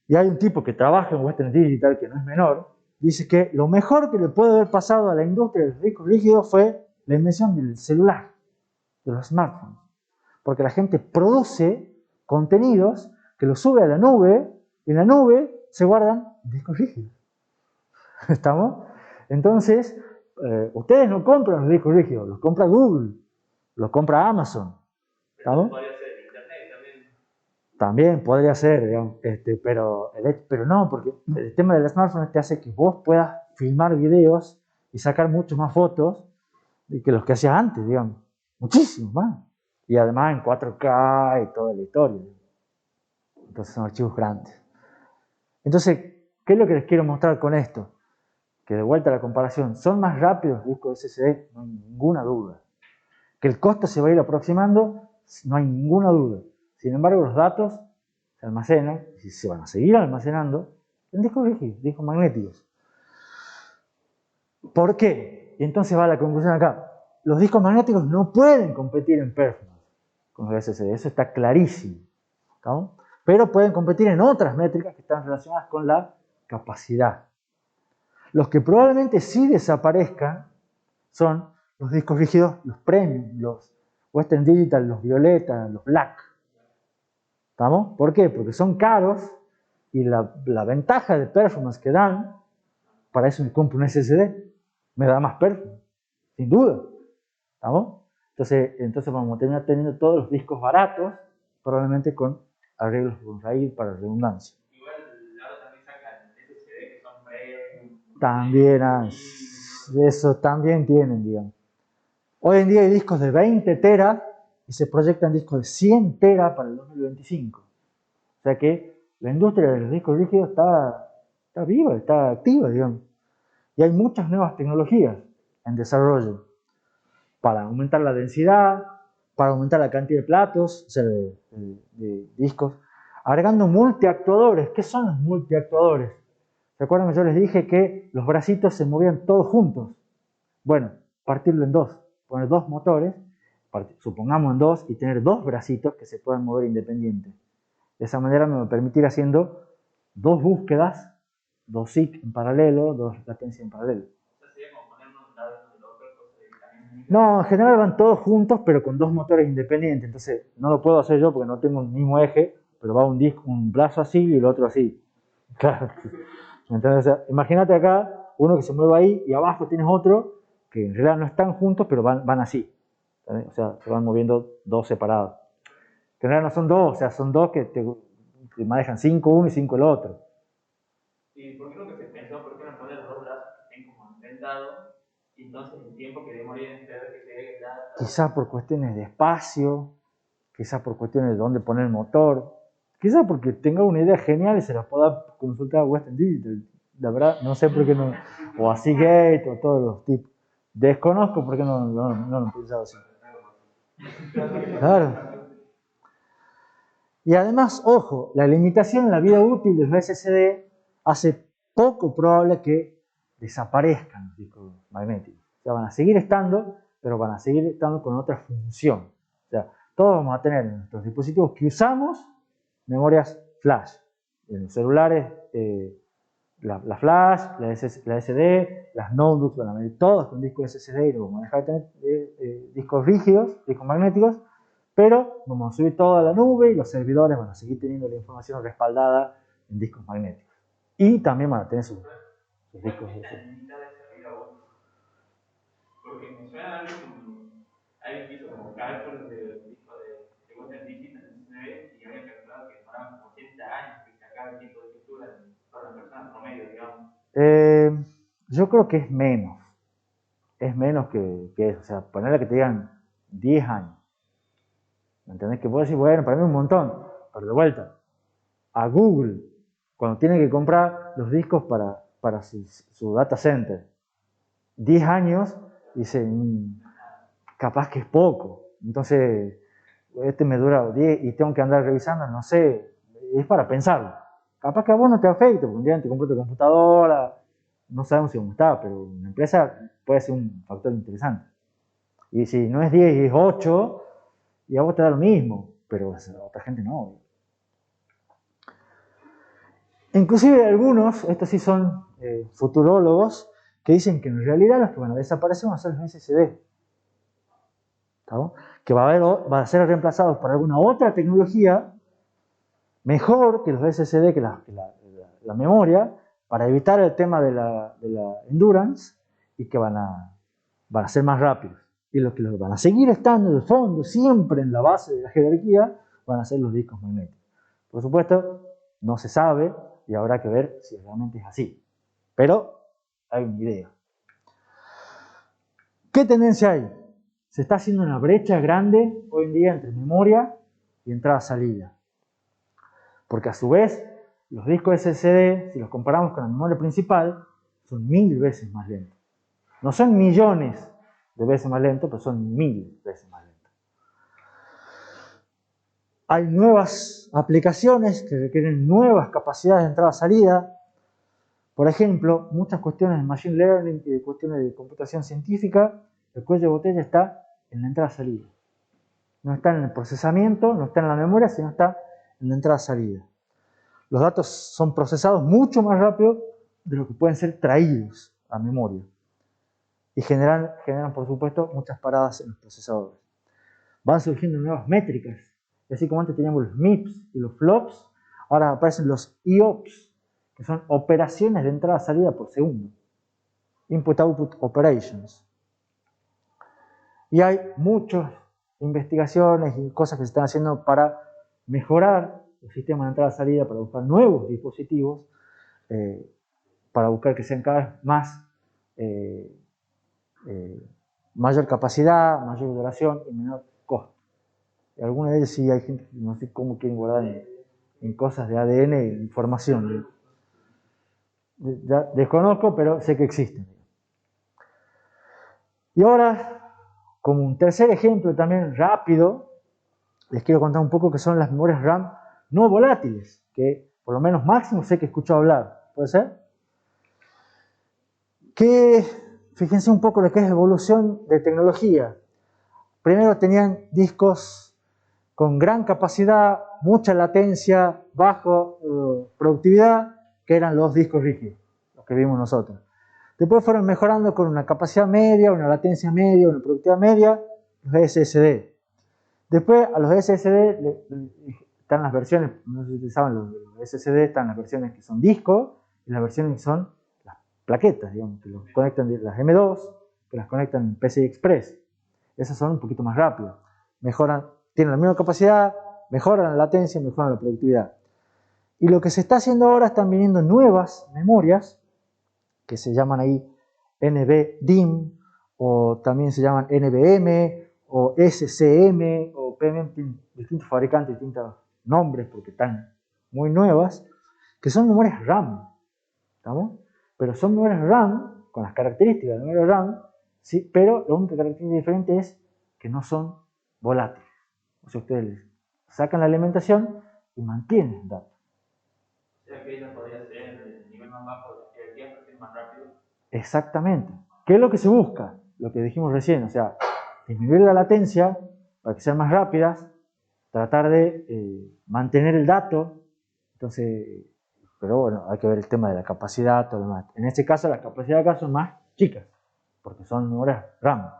Y hay un tipo que trabaja en Western Digital, que no es menor, dice que lo mejor que le puede haber pasado a la industria de los discos rígidos fue la invención del celular, de los smartphones. Porque la gente produce contenidos que los sube a la nube, y en la nube se guardan discos rígidos. ¿Estamos? Entonces, ustedes no compran los discos rígidos, los compra Google, los compra Amazon. ¿Estamos? También podría ser, digamos, pero no, porque el tema del smartphone te hace que vos puedas filmar videos y sacar muchas más fotos que los que hacías antes, digamos, muchísimo más. Y además en 4K y toda la historia. Entonces son archivos grandes. Entonces, ¿qué es lo que les quiero mostrar con esto? Que de vuelta a la comparación, ¿son más rápidos los discos SSD? No hay ninguna duda. Que el costo se va a ir aproximando, no hay ninguna duda. Sin embargo, los datos se almacenan, y se van a seguir almacenando, en discos rígidos, discos magnéticos. ¿Por qué? Y entonces va la conclusión acá. Los discos magnéticos no pueden competir en performance con los SSD, eso está clarísimo. ¿No? Pero pueden competir en otras métricas que están relacionadas con la capacidad. Los que probablemente sí desaparezcan son los discos rígidos, los premium, los Western Digital, los Violeta, los Black. ¿Estamos? ¿Por qué? Porque son caros y la ventaja de performance que dan, para eso me compro un SSD, me da más performance, sin duda. ¿Estamos? Entonces vamos a terminar teniendo todos los discos baratos, probablemente con arreglos con RAID para redundancia. Igual ahora también sacan SSD que son premium. También, eso también tienen, digamos. Hoy en día hay discos de 20 teras y se proyectan discos de 100 teras para el 2025. O sea que la industria de los discos rígidos está viva, está activa, digamos. Y hay muchas nuevas tecnologías en desarrollo para aumentar la densidad, para aumentar la cantidad de platos, o sea, de discos, agregando multiactuadores. ¿Qué son los multiactuadores? ¿Recuerdan que yo les dije que los bracitos se movían todos juntos? Bueno, partirlo en dos, poner dos motores, supongamos en dos, y tener dos bracitos que se puedan mover independientes. De esa manera me va a permitir haciendo dos búsquedas, dos SIC en paralelo, dos latencias en paralelo. No, en general van todos juntos, pero con dos motores independientes. Entonces, no lo puedo hacer yo porque no tengo el mismo eje, pero va un brazo así y el otro así. Claro. Entonces, o sea, imagínate acá uno que se mueve ahí y abajo tienes otro que en realidad no están juntos, pero van así. ¿Sabes? O sea, se van moviendo dos separados. Que en realidad no son dos, o sea, son dos que te manejan 5 uno y 5 el otro. ¿Y por qué lo que se pensó? ¿Por qué no poner los dos brazos que estén como enfrentados? Y entonces el tiempo que demoraría en esperar que se llegue el data. Quizás por cuestiones de espacio, quizás por cuestiones de dónde poner el motor, quizás porque tenga una idea genial y se la pueda consultar a Western Digital. La verdad, no sé por qué no. O a Seagate o todos los tipos. Desconozco por qué no lo han pensado así. Claro. Y además, ojo, la limitación en la vida útil de los SSD hace poco probable que desaparezcan los discos magnéticos. O sea, van a seguir estando, pero van a seguir estando con otra función. O sea, todos vamos a tener en nuestros dispositivos que usamos memorias flash. En los celulares, la flash, la SD, las notebooks van a venir todos con discos SSD y luego vamos a dejar de tener discos rígidos, discos magnéticos, pero vamos a subir todo a la nube y los servidores van a seguir teniendo la información respaldada en discos magnéticos. Y también van a tener sus discos SSD. Porque me suena algo como alguien que hizo como cálculos del disco de Western Digital y había calculado que demoraban como 80 años que se acaba el tiempo de escritura para una persona promedio, digamos. Yo creo que es menos. Es menos que eso. O sea, ponerle que te digan 10 años. ¿Me entendés? Que puedo decir, bueno, para mí es un montón. Pero de vuelta, a Google, cuando tiene que comprar los discos para su data center, 10 años, dice, capaz que es poco. Entonces, este me dura 10 y tengo que andar revisando, no sé, es para pensarlo. Capaz que a vos no te afecte, porque un día te compró tu computadora, no sabemos si cómo está, pero una empresa puede ser un factor interesante. Y si no es 10 y es 8, y a vos te da lo mismo, pero a otra gente no. Inclusive algunos, estos sí son futurólogos, que dicen que en realidad los que van a desaparecer van a ser los SSD. ¿Está? Que van a ser reemplazados por alguna otra tecnología mejor que los SSD, que la memoria, para evitar el tema de la endurance y que van a ser más rápidos. Y los que van a seguir estando de fondo, siempre en la base de la jerarquía, van a ser los discos magnéticos. Por supuesto, no se sabe y habrá que ver si realmente es así. Pero hay una idea. ¿Qué tendencia hay? Se está haciendo una brecha grande hoy en día entre memoria y entrada-salida. Porque a su vez, los discos SSD, si los comparamos con la memoria principal, son 1000 veces más lentos. No son millones de veces más lentos, pero son 1000 veces más lentos. Hay nuevas aplicaciones que requieren nuevas capacidades de entrada-salida. Por ejemplo, muchas cuestiones de machine learning y de cuestiones de computación científica, el cuello de botella está en la entrada-salida. No está en el procesamiento, no está en la memoria, sino está en la entrada-salida. Los datos son procesados mucho más rápido de lo que pueden ser traídos a memoria. Y generan, por supuesto, muchas paradas en los procesadores. Van surgiendo nuevas métricas. Y así como antes teníamos los MIPS y los FLOPS, ahora aparecen los IOPS, que son operaciones de entrada-salida por segundo. Input-Output Operations. Y hay muchas investigaciones y cosas que se están haciendo para mejorar el sistema de entrada-salida, para buscar nuevos dispositivos, para buscar que sean cada vez más mayor capacidad, mayor duración y menor costo. Y algunas de ellas sí hay gente que no sé cómo quieren guardar en cosas de ADN e información. Ya desconozco, pero sé que existen. Y ahora, como un tercer ejemplo también rápido, les quiero contar un poco qué son las memorias RAM no volátiles, que por lo menos máximo sé que he escuchado hablar. ¿Puede ser? Fíjense un poco lo que es evolución de tecnología. Primero tenían discos con gran capacidad, mucha latencia, bajo productividad, que eran los discos rígidos, los que vimos nosotros. Después fueron mejorando con una capacidad media, una latencia media, una productividad media, los SSD. Después a los SSD están las versiones, no sé si saben, los SSD están las versiones que son discos y las versiones que son las plaquetas, digamos, que los conectan de las M2, que las conectan en PCI Express. Esas son un poquito más rápidas, tienen la misma capacidad, mejoran la latencia, mejoran la productividad. Y lo que se está haciendo ahora, están viniendo nuevas memorias, que se llaman ahí NVDIMM, o también se llaman NVM, o SCM, o PMM, distintos fabricantes, distintos nombres, porque están muy nuevas, que son memorias RAM, ¿estamos? Pero son memorias RAM, con las características de memoria RAM, ¿sí? Pero la única característica diferente es que no son volátiles. O sea, ustedes sacan la alimentación y mantienen el dato. O sea que ella podría ser el nivel más bajo del tiempo, es más rápido. Exactamente. ¿Qué es lo que se busca? Lo que dijimos recién, o sea, disminuir la latencia para que sean más rápidas, tratar de mantener el dato. Entonces, pero bueno, hay que ver el tema de la capacidad, todo lo demás. En este caso, las capacidades acá son más chicas, porque son memorias RAM.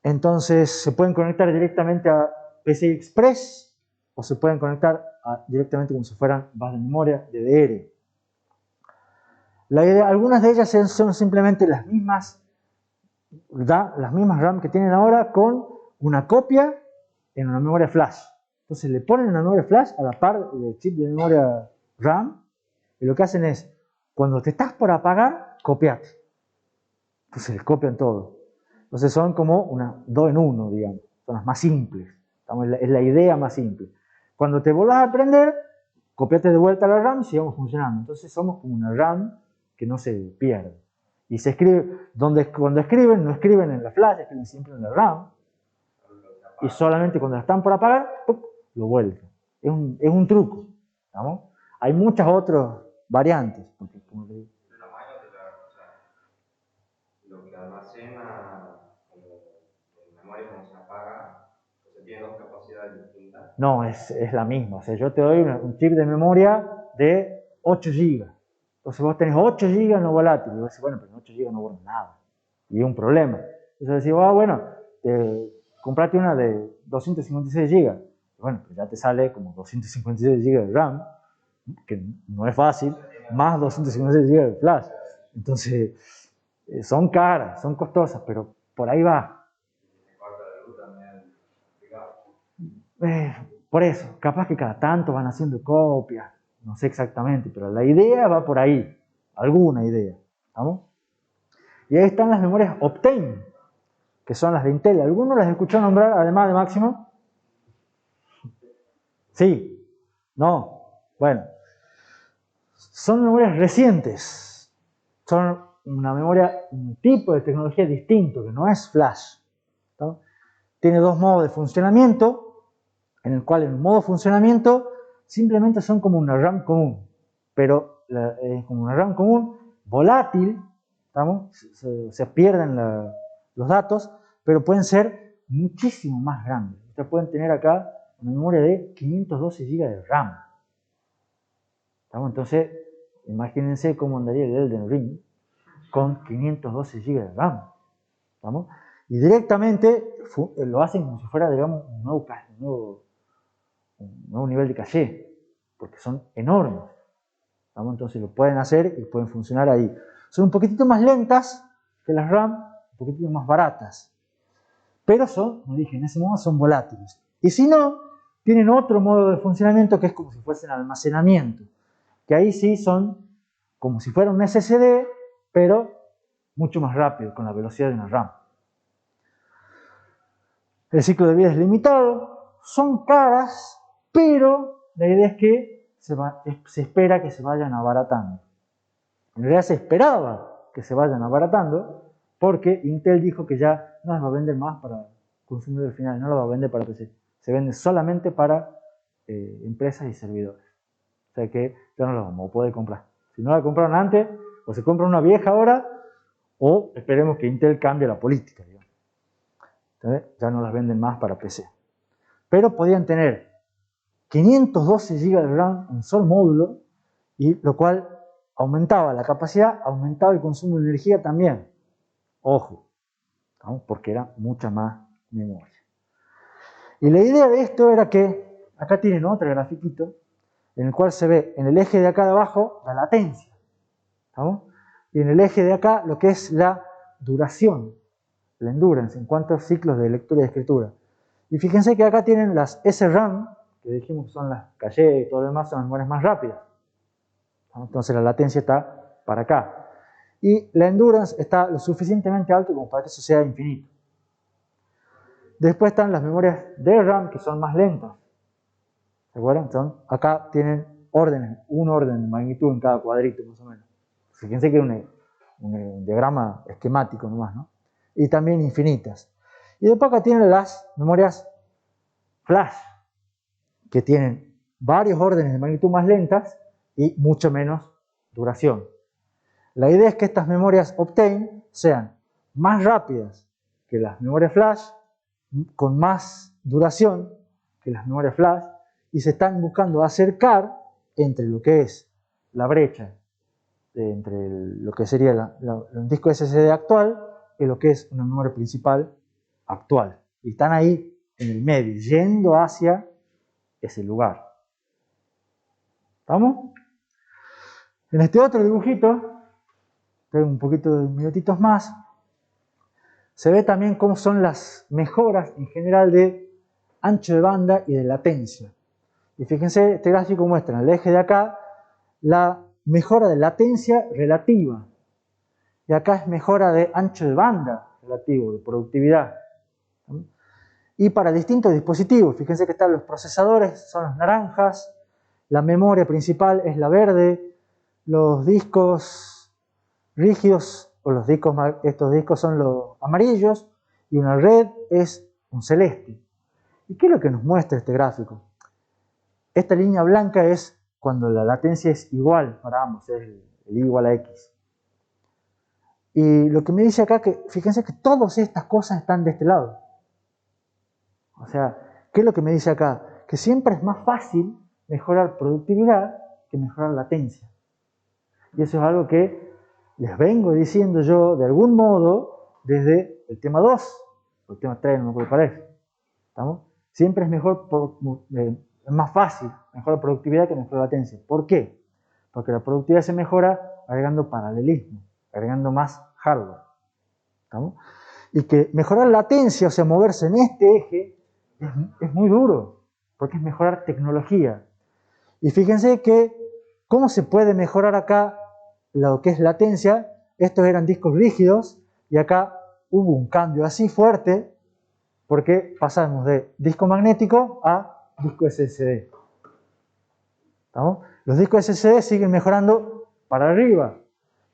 Entonces, se pueden conectar directamente a PCI Express o se pueden conectar directamente como si fueran bases de memoria DDR. Algunas de ellas son simplemente las mismas RAM que tienen ahora con una copia en una memoria flash. Entonces le ponen una memoria flash a la par del chip de memoria RAM y lo que hacen es, cuando te estás por apagar, copiate. Entonces les copian todo. Entonces son como una 2 en 1, digamos. Son las más simples. Es la idea más simple. Cuando te vuelvas a prender, copiate de vuelta la RAM y sigamos funcionando. Entonces somos como una RAM que no se pierde. Y se escribe, cuando escriben, no escriben en la flash, escriben siempre en la RAM. Y solamente cuando la están por apagar, ¡pup!, lo vuelven. Es un truco. ¿Estamos? Hay muchas otras variantes. Porque, como te digo, lo que almacena en memoria cuando se apaga, entonces tiene dos capacidades distintas. No, es la misma. O sea, yo te doy un chip de memoria de 8 GB. Entonces vos tenés 8 GB no volátil. Y vos decís, bueno, pero en 8 GB no borro nada. Y es un problema. Entonces decís, bueno, comprate una de 256 GB. Bueno, pues ya te sale como 256 GB de RAM, que no es fácil, más 256 GB de flash. Entonces, son caras, son costosas, pero por ahí va. Por eso, capaz que cada tanto van haciendo copias, no sé exactamente, pero la idea va por ahí, alguna idea, ¿estamos? Y ahí están las memorias Optane, que son las de Intel. ¿Alguno las escuchó nombrar además de Máximo? Sí, no, bueno, son memorias recientes, son una memoria, un tipo de tecnología distinto, que no es flash, ¿no? Tiene dos modos de funcionamiento, en el cual en el modo de funcionamiento simplemente son como una RAM común, pero es como una RAM común volátil, ¿estamos? Se pierden los datos, pero pueden ser muchísimo más grandes. Ustedes pueden tener acá una memoria de 512 GB de RAM. ¿Estamos? Entonces, imagínense cómo andaría el Elden Ring con 512 GB de RAM. ¿Estamos? Y directamente lo hacen como si fuera, digamos, un nuevo nivel de caché, porque son enormes. ¿Estamos? Entonces lo pueden hacer y pueden funcionar ahí. Son un poquitito más lentas que las RAM, un poquitito más baratas. Pero son, como dije, en ese modo son volátiles. Y si no, tienen otro modo de funcionamiento que es como si fuesen almacenamiento. Que ahí sí son como si fuera un SSD, pero mucho más rápido, con la velocidad de una RAM. El ciclo de vida es limitado, son caras, pero la idea es que se espera que se vayan abaratando. En realidad se esperaba que se vayan abaratando porque Intel dijo que ya no las va a vender más para consumidor final, no las va a vender para PC. Se vende solamente para empresas y servidores. O sea que ya no las vamos a poder comprar. Si no la compraron antes, O se compran una vieja ahora, o esperemos que Intel cambie la política, digamos. Entonces, ya no las venden más para PC. Pero podían tener 512 GB de RAM en un solo módulo, y lo cual aumentaba la capacidad, aumentaba el consumo de energía también. Ojo, ¿no? Porque era mucha más memoria. Y la idea de esto era que, acá tienen otro grafiquito, en el cual se ve en el eje de acá de abajo la latencia, ¿no? Y en el eje de acá lo que es la duración, la endurance, en cuanto a ciclos de lectura y escritura. Y fíjense que acá tienen las SRAM, que dijimos que son las caché y todo lo demás, son las memorias más rápidas, ¿no? Entonces la latencia está para acá. Y la endurance está lo suficientemente alto como para que eso sea infinito. Después están las memorias DRAM, que son más lentas. ¿Se acuerdan? Acá tienen órdenes, un orden de magnitud en cada cuadrito, más o menos. Fíjense que es un diagrama esquemático nomás, ¿no? Y también infinitas. Y después acá tienen las memorias flash, que tienen varios órdenes de magnitud más lentas y mucho menos duración. La idea es que estas memorias Optane sean más rápidas que las memorias flash, con más duración que las memorias flash, y se están buscando acercar entre lo que es la brecha entre lo que sería un disco SSD actual y lo que es una memoria principal actual. Y están ahí en el medio, yendo hacia ese lugar. ¿Vamos? En este otro dibujito, tengo un poquito de minutitos más, se ve también cómo son las mejoras en general de ancho de banda y de latencia. Y fíjense, este gráfico muestra en el eje de acá la mejora de latencia relativa. Y acá es mejora de ancho de banda relativo, de productividad. Y para distintos dispositivos, fíjense que están los procesadores, son las naranjas, la memoria principal es la verde, los discos rígidos, o estos discos son los amarillos, y una red es un celeste. ¿Y qué es lo que nos muestra este gráfico? Esta línea blanca es cuando la latencia es igual para ambos, es el I igual a X. Y lo que me dice acá, que fíjense que todas estas cosas están de este lado. O sea, ¿qué es lo que me dice acá? Que siempre es más fácil mejorar productividad que mejorar latencia. Y eso es algo que les vengo diciendo yo de algún modo desde el tema 2, o el tema 3, no me acuerdo cuál es. ¿Estamos? Siempre es mejor, es más fácil mejorar productividad que mejorar latencia. ¿Por qué? Porque la productividad se mejora agregando paralelismo, agregando más hardware. ¿Estamos? Y que mejorar latencia, o sea, moverse en este eje, es muy duro, porque es mejorar tecnología. Y fíjense que, ¿cómo se puede mejorar acá lo que es latencia? Estos eran discos rígidos, y acá hubo un cambio así fuerte, porque pasamos de disco magnético a disco SSD. ¿Estamos? Los discos SSD siguen mejorando para arriba,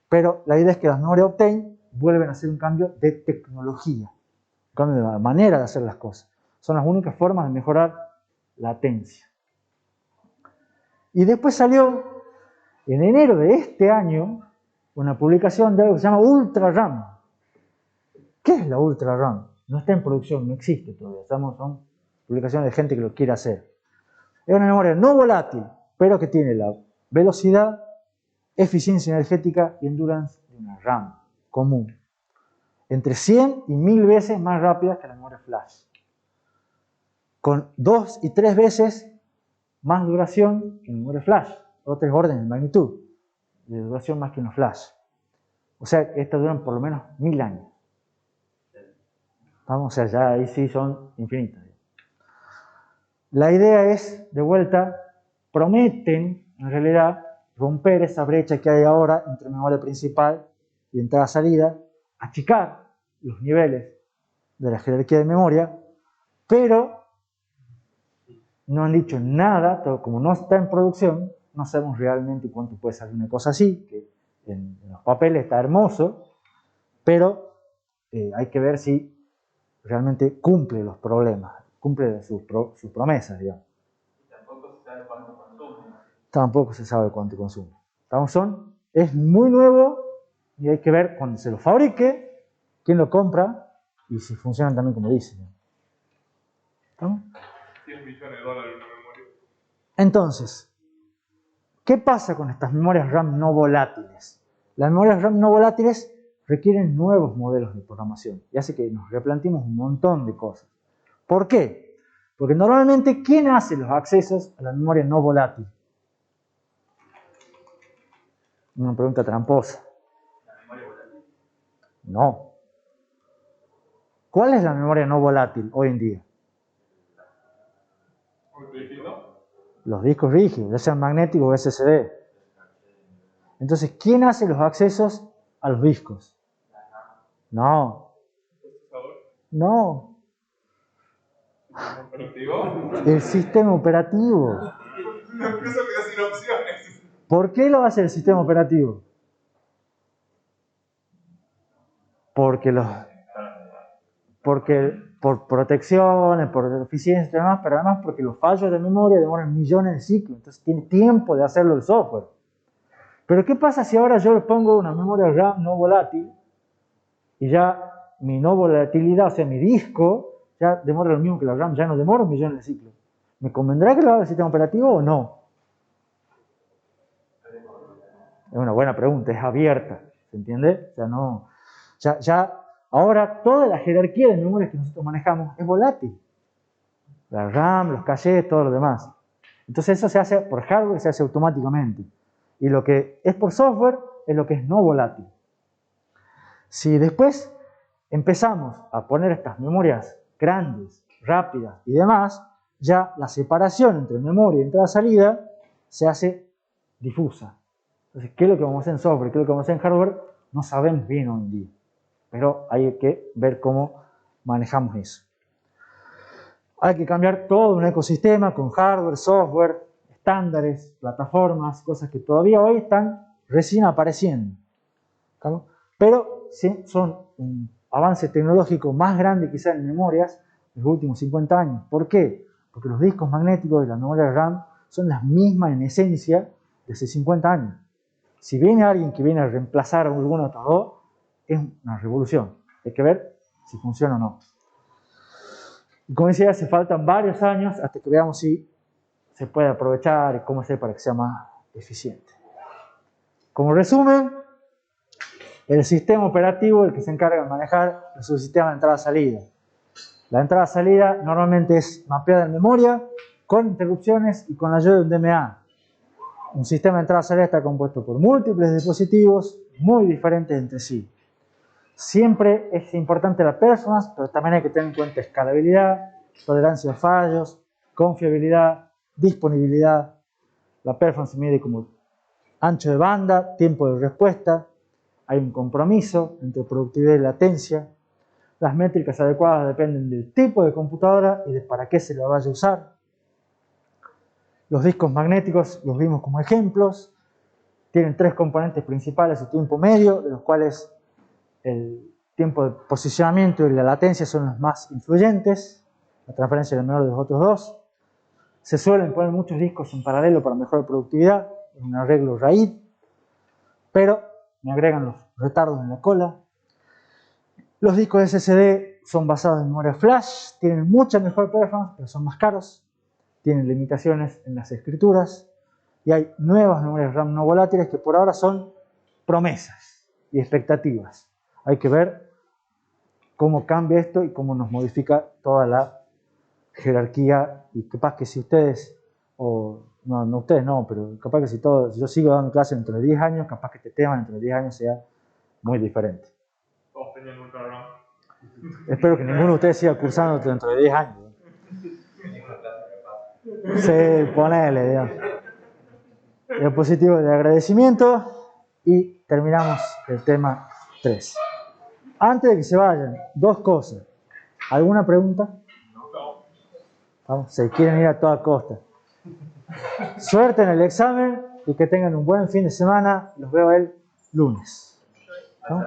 pero la idea es que las memorias Optane vuelven a hacer un cambio de tecnología, un cambio de la manera de hacer las cosas. Son las únicas formas de mejorar latencia. Y después salió, en enero de este año, una publicación de algo que se llama Ultra RAM. ¿Qué es la Ultra RAM? No está en producción, no existe todavía. Son publicaciones de gente que lo quiere hacer. Es una memoria no volátil, pero que tiene la velocidad, eficiencia energética y endurance de una RAM común. Entre 100 y 1000 veces más rápida que la memoria flash. Con 2 y 3 veces más duración que la memoria flash. O 3 órdenes de magnitud de duración más que una flash. O sea, estas duran por lo menos 1000 años. Vamos, o sea, ya ahí sí son infinitas. La idea es, de vuelta, prometen, en realidad, romper esa brecha que hay ahora entre memoria principal y entrada-salida, achicar los niveles de la jerarquía de memoria, pero no han dicho nada, como no está en producción, no sabemos realmente cuánto puede salir una cosa así, que en los papeles está hermoso, pero hay que ver si realmente cumple los problemas, cumple sus promesas, digamos. Y tampoco se sabe cuánto consume. Tampoco se sabe cuánto consume. Es muy nuevo Y hay que ver cuando se lo fabrique, quién lo compra y si funcionan también como dicen. ¿Estamos? 10 millones de dólares en una memoria. Entonces, ¿qué pasa con estas memorias RAM no volátiles? Las memorias RAM no volátiles requieren nuevos modelos de programación y hace que nos replanteemos un montón de cosas. ¿Por qué? Porque normalmente, ¿quién hace los accesos a la memoria no volátil? Una pregunta tramposa. La memoria volátil. No. ¿Cuál es la memoria no volátil hoy en día? ¿Cómo te dijiste? Los discos rígidos, ya sean magnéticos o SSD. Entonces, ¿quién hace los accesos a los discos? No. No. ¿Operativo? El sistema operativo. Una empresa queda sin opciones. ¿Por qué lo hace el sistema operativo? Porque por protecciones, por eficiencia y demás, pero además porque los fallos de memoria demoran millones de ciclos, entonces tiene tiempo de hacerlo el software. Pero ¿qué pasa si ahora yo le pongo una memoria RAM no volátil y ya mi no volatilidad, o sea, mi disco, ya demora lo mismo que la RAM, ya no demora millones de ciclos? ¿Me convendrá que lo haga el sistema operativo o no? Es una buena pregunta, es abierta, ¿se entiende? O sea, no, ahora toda la jerarquía de memorias que nosotros manejamos es volátil. La RAM, los cachés, todo lo demás. Entonces eso se hace por hardware, se hace automáticamente. Y lo que es por software es lo que es no volátil. Si después empezamos a poner estas memorias grandes, rápidas y demás, ya la separación entre memoria y entrada-salida se hace difusa. Entonces, ¿qué es lo que vamos a hacer en software? ¿Qué es lo que vamos a hacer en hardware? No sabemos bien hoy en día. Pero hay que ver cómo manejamos eso. Hay que cambiar todo un ecosistema con hardware, software, estándares, plataformas, cosas que todavía hoy están recién apareciendo. ¿Claro? Pero sí, son un avance tecnológico más grande quizá en memorias en los últimos 50 años. ¿Por qué? Porque los discos magnéticos y la memoria RAM son las mismas en esencia de hace 50 años. Si viene alguien que viene a reemplazar a alguno de estos dos, es una revolución. Hay que ver si funciona o no. Y como decía, hace faltan varios años hasta que veamos si se puede aprovechar y cómo hacer para que sea más eficiente. Como resumen, el sistema operativo es el que se encarga de manejar el subsistema de entrada-salida. La entrada-salida normalmente es mapeada en memoria, con interrupciones y con la ayuda de un DMA. Un sistema de entrada-salida está compuesto por múltiples dispositivos muy diferentes entre sí. Siempre es importante la performance, pero también hay que tener en cuenta escalabilidad, tolerancia a fallos, confiabilidad, disponibilidad. La performance se mide como ancho de banda, tiempo de respuesta. Hay un compromiso entre productividad y latencia. Las métricas adecuadas dependen del tipo de computadora y de para qué se la vaya a usar. Los discos magnéticos los vimos como ejemplos. Tienen tres componentes principales: su tiempo medio, de los cuales el tiempo de posicionamiento y la latencia son los más influyentes. La transferencia es la menor de los otros dos. Se suelen poner muchos discos en paralelo para mejorar productividad, es un arreglo raíz, pero me agregan los retardos en la cola. Los discos SSD son basados en memoria flash, tienen mucha mejor performance, pero son más caros, tienen limitaciones en las escrituras, y hay nuevas memorias RAM no volátiles que por ahora son promesas y expectativas. Hay que ver cómo cambia esto y cómo nos modifica toda la jerarquía, y capaz que si ustedes, o no ustedes no, pero capaz que si yo sigo dando clases dentro de 10 años, capaz que este tema dentro de 10 años sea muy diferente. Todos tenían un carrón. Espero que ninguno de ustedes siga cursando dentro de 10 años. Sí, ponele, digamos. Diapositivo de agradecimiento y terminamos el tema 3. Antes de que se vayan, dos cosas. ¿Alguna pregunta? Vamos, se quieren ir a toda costa. Suerte en el examen y que tengan un buen fin de semana. Los veo el lunes. ¿No?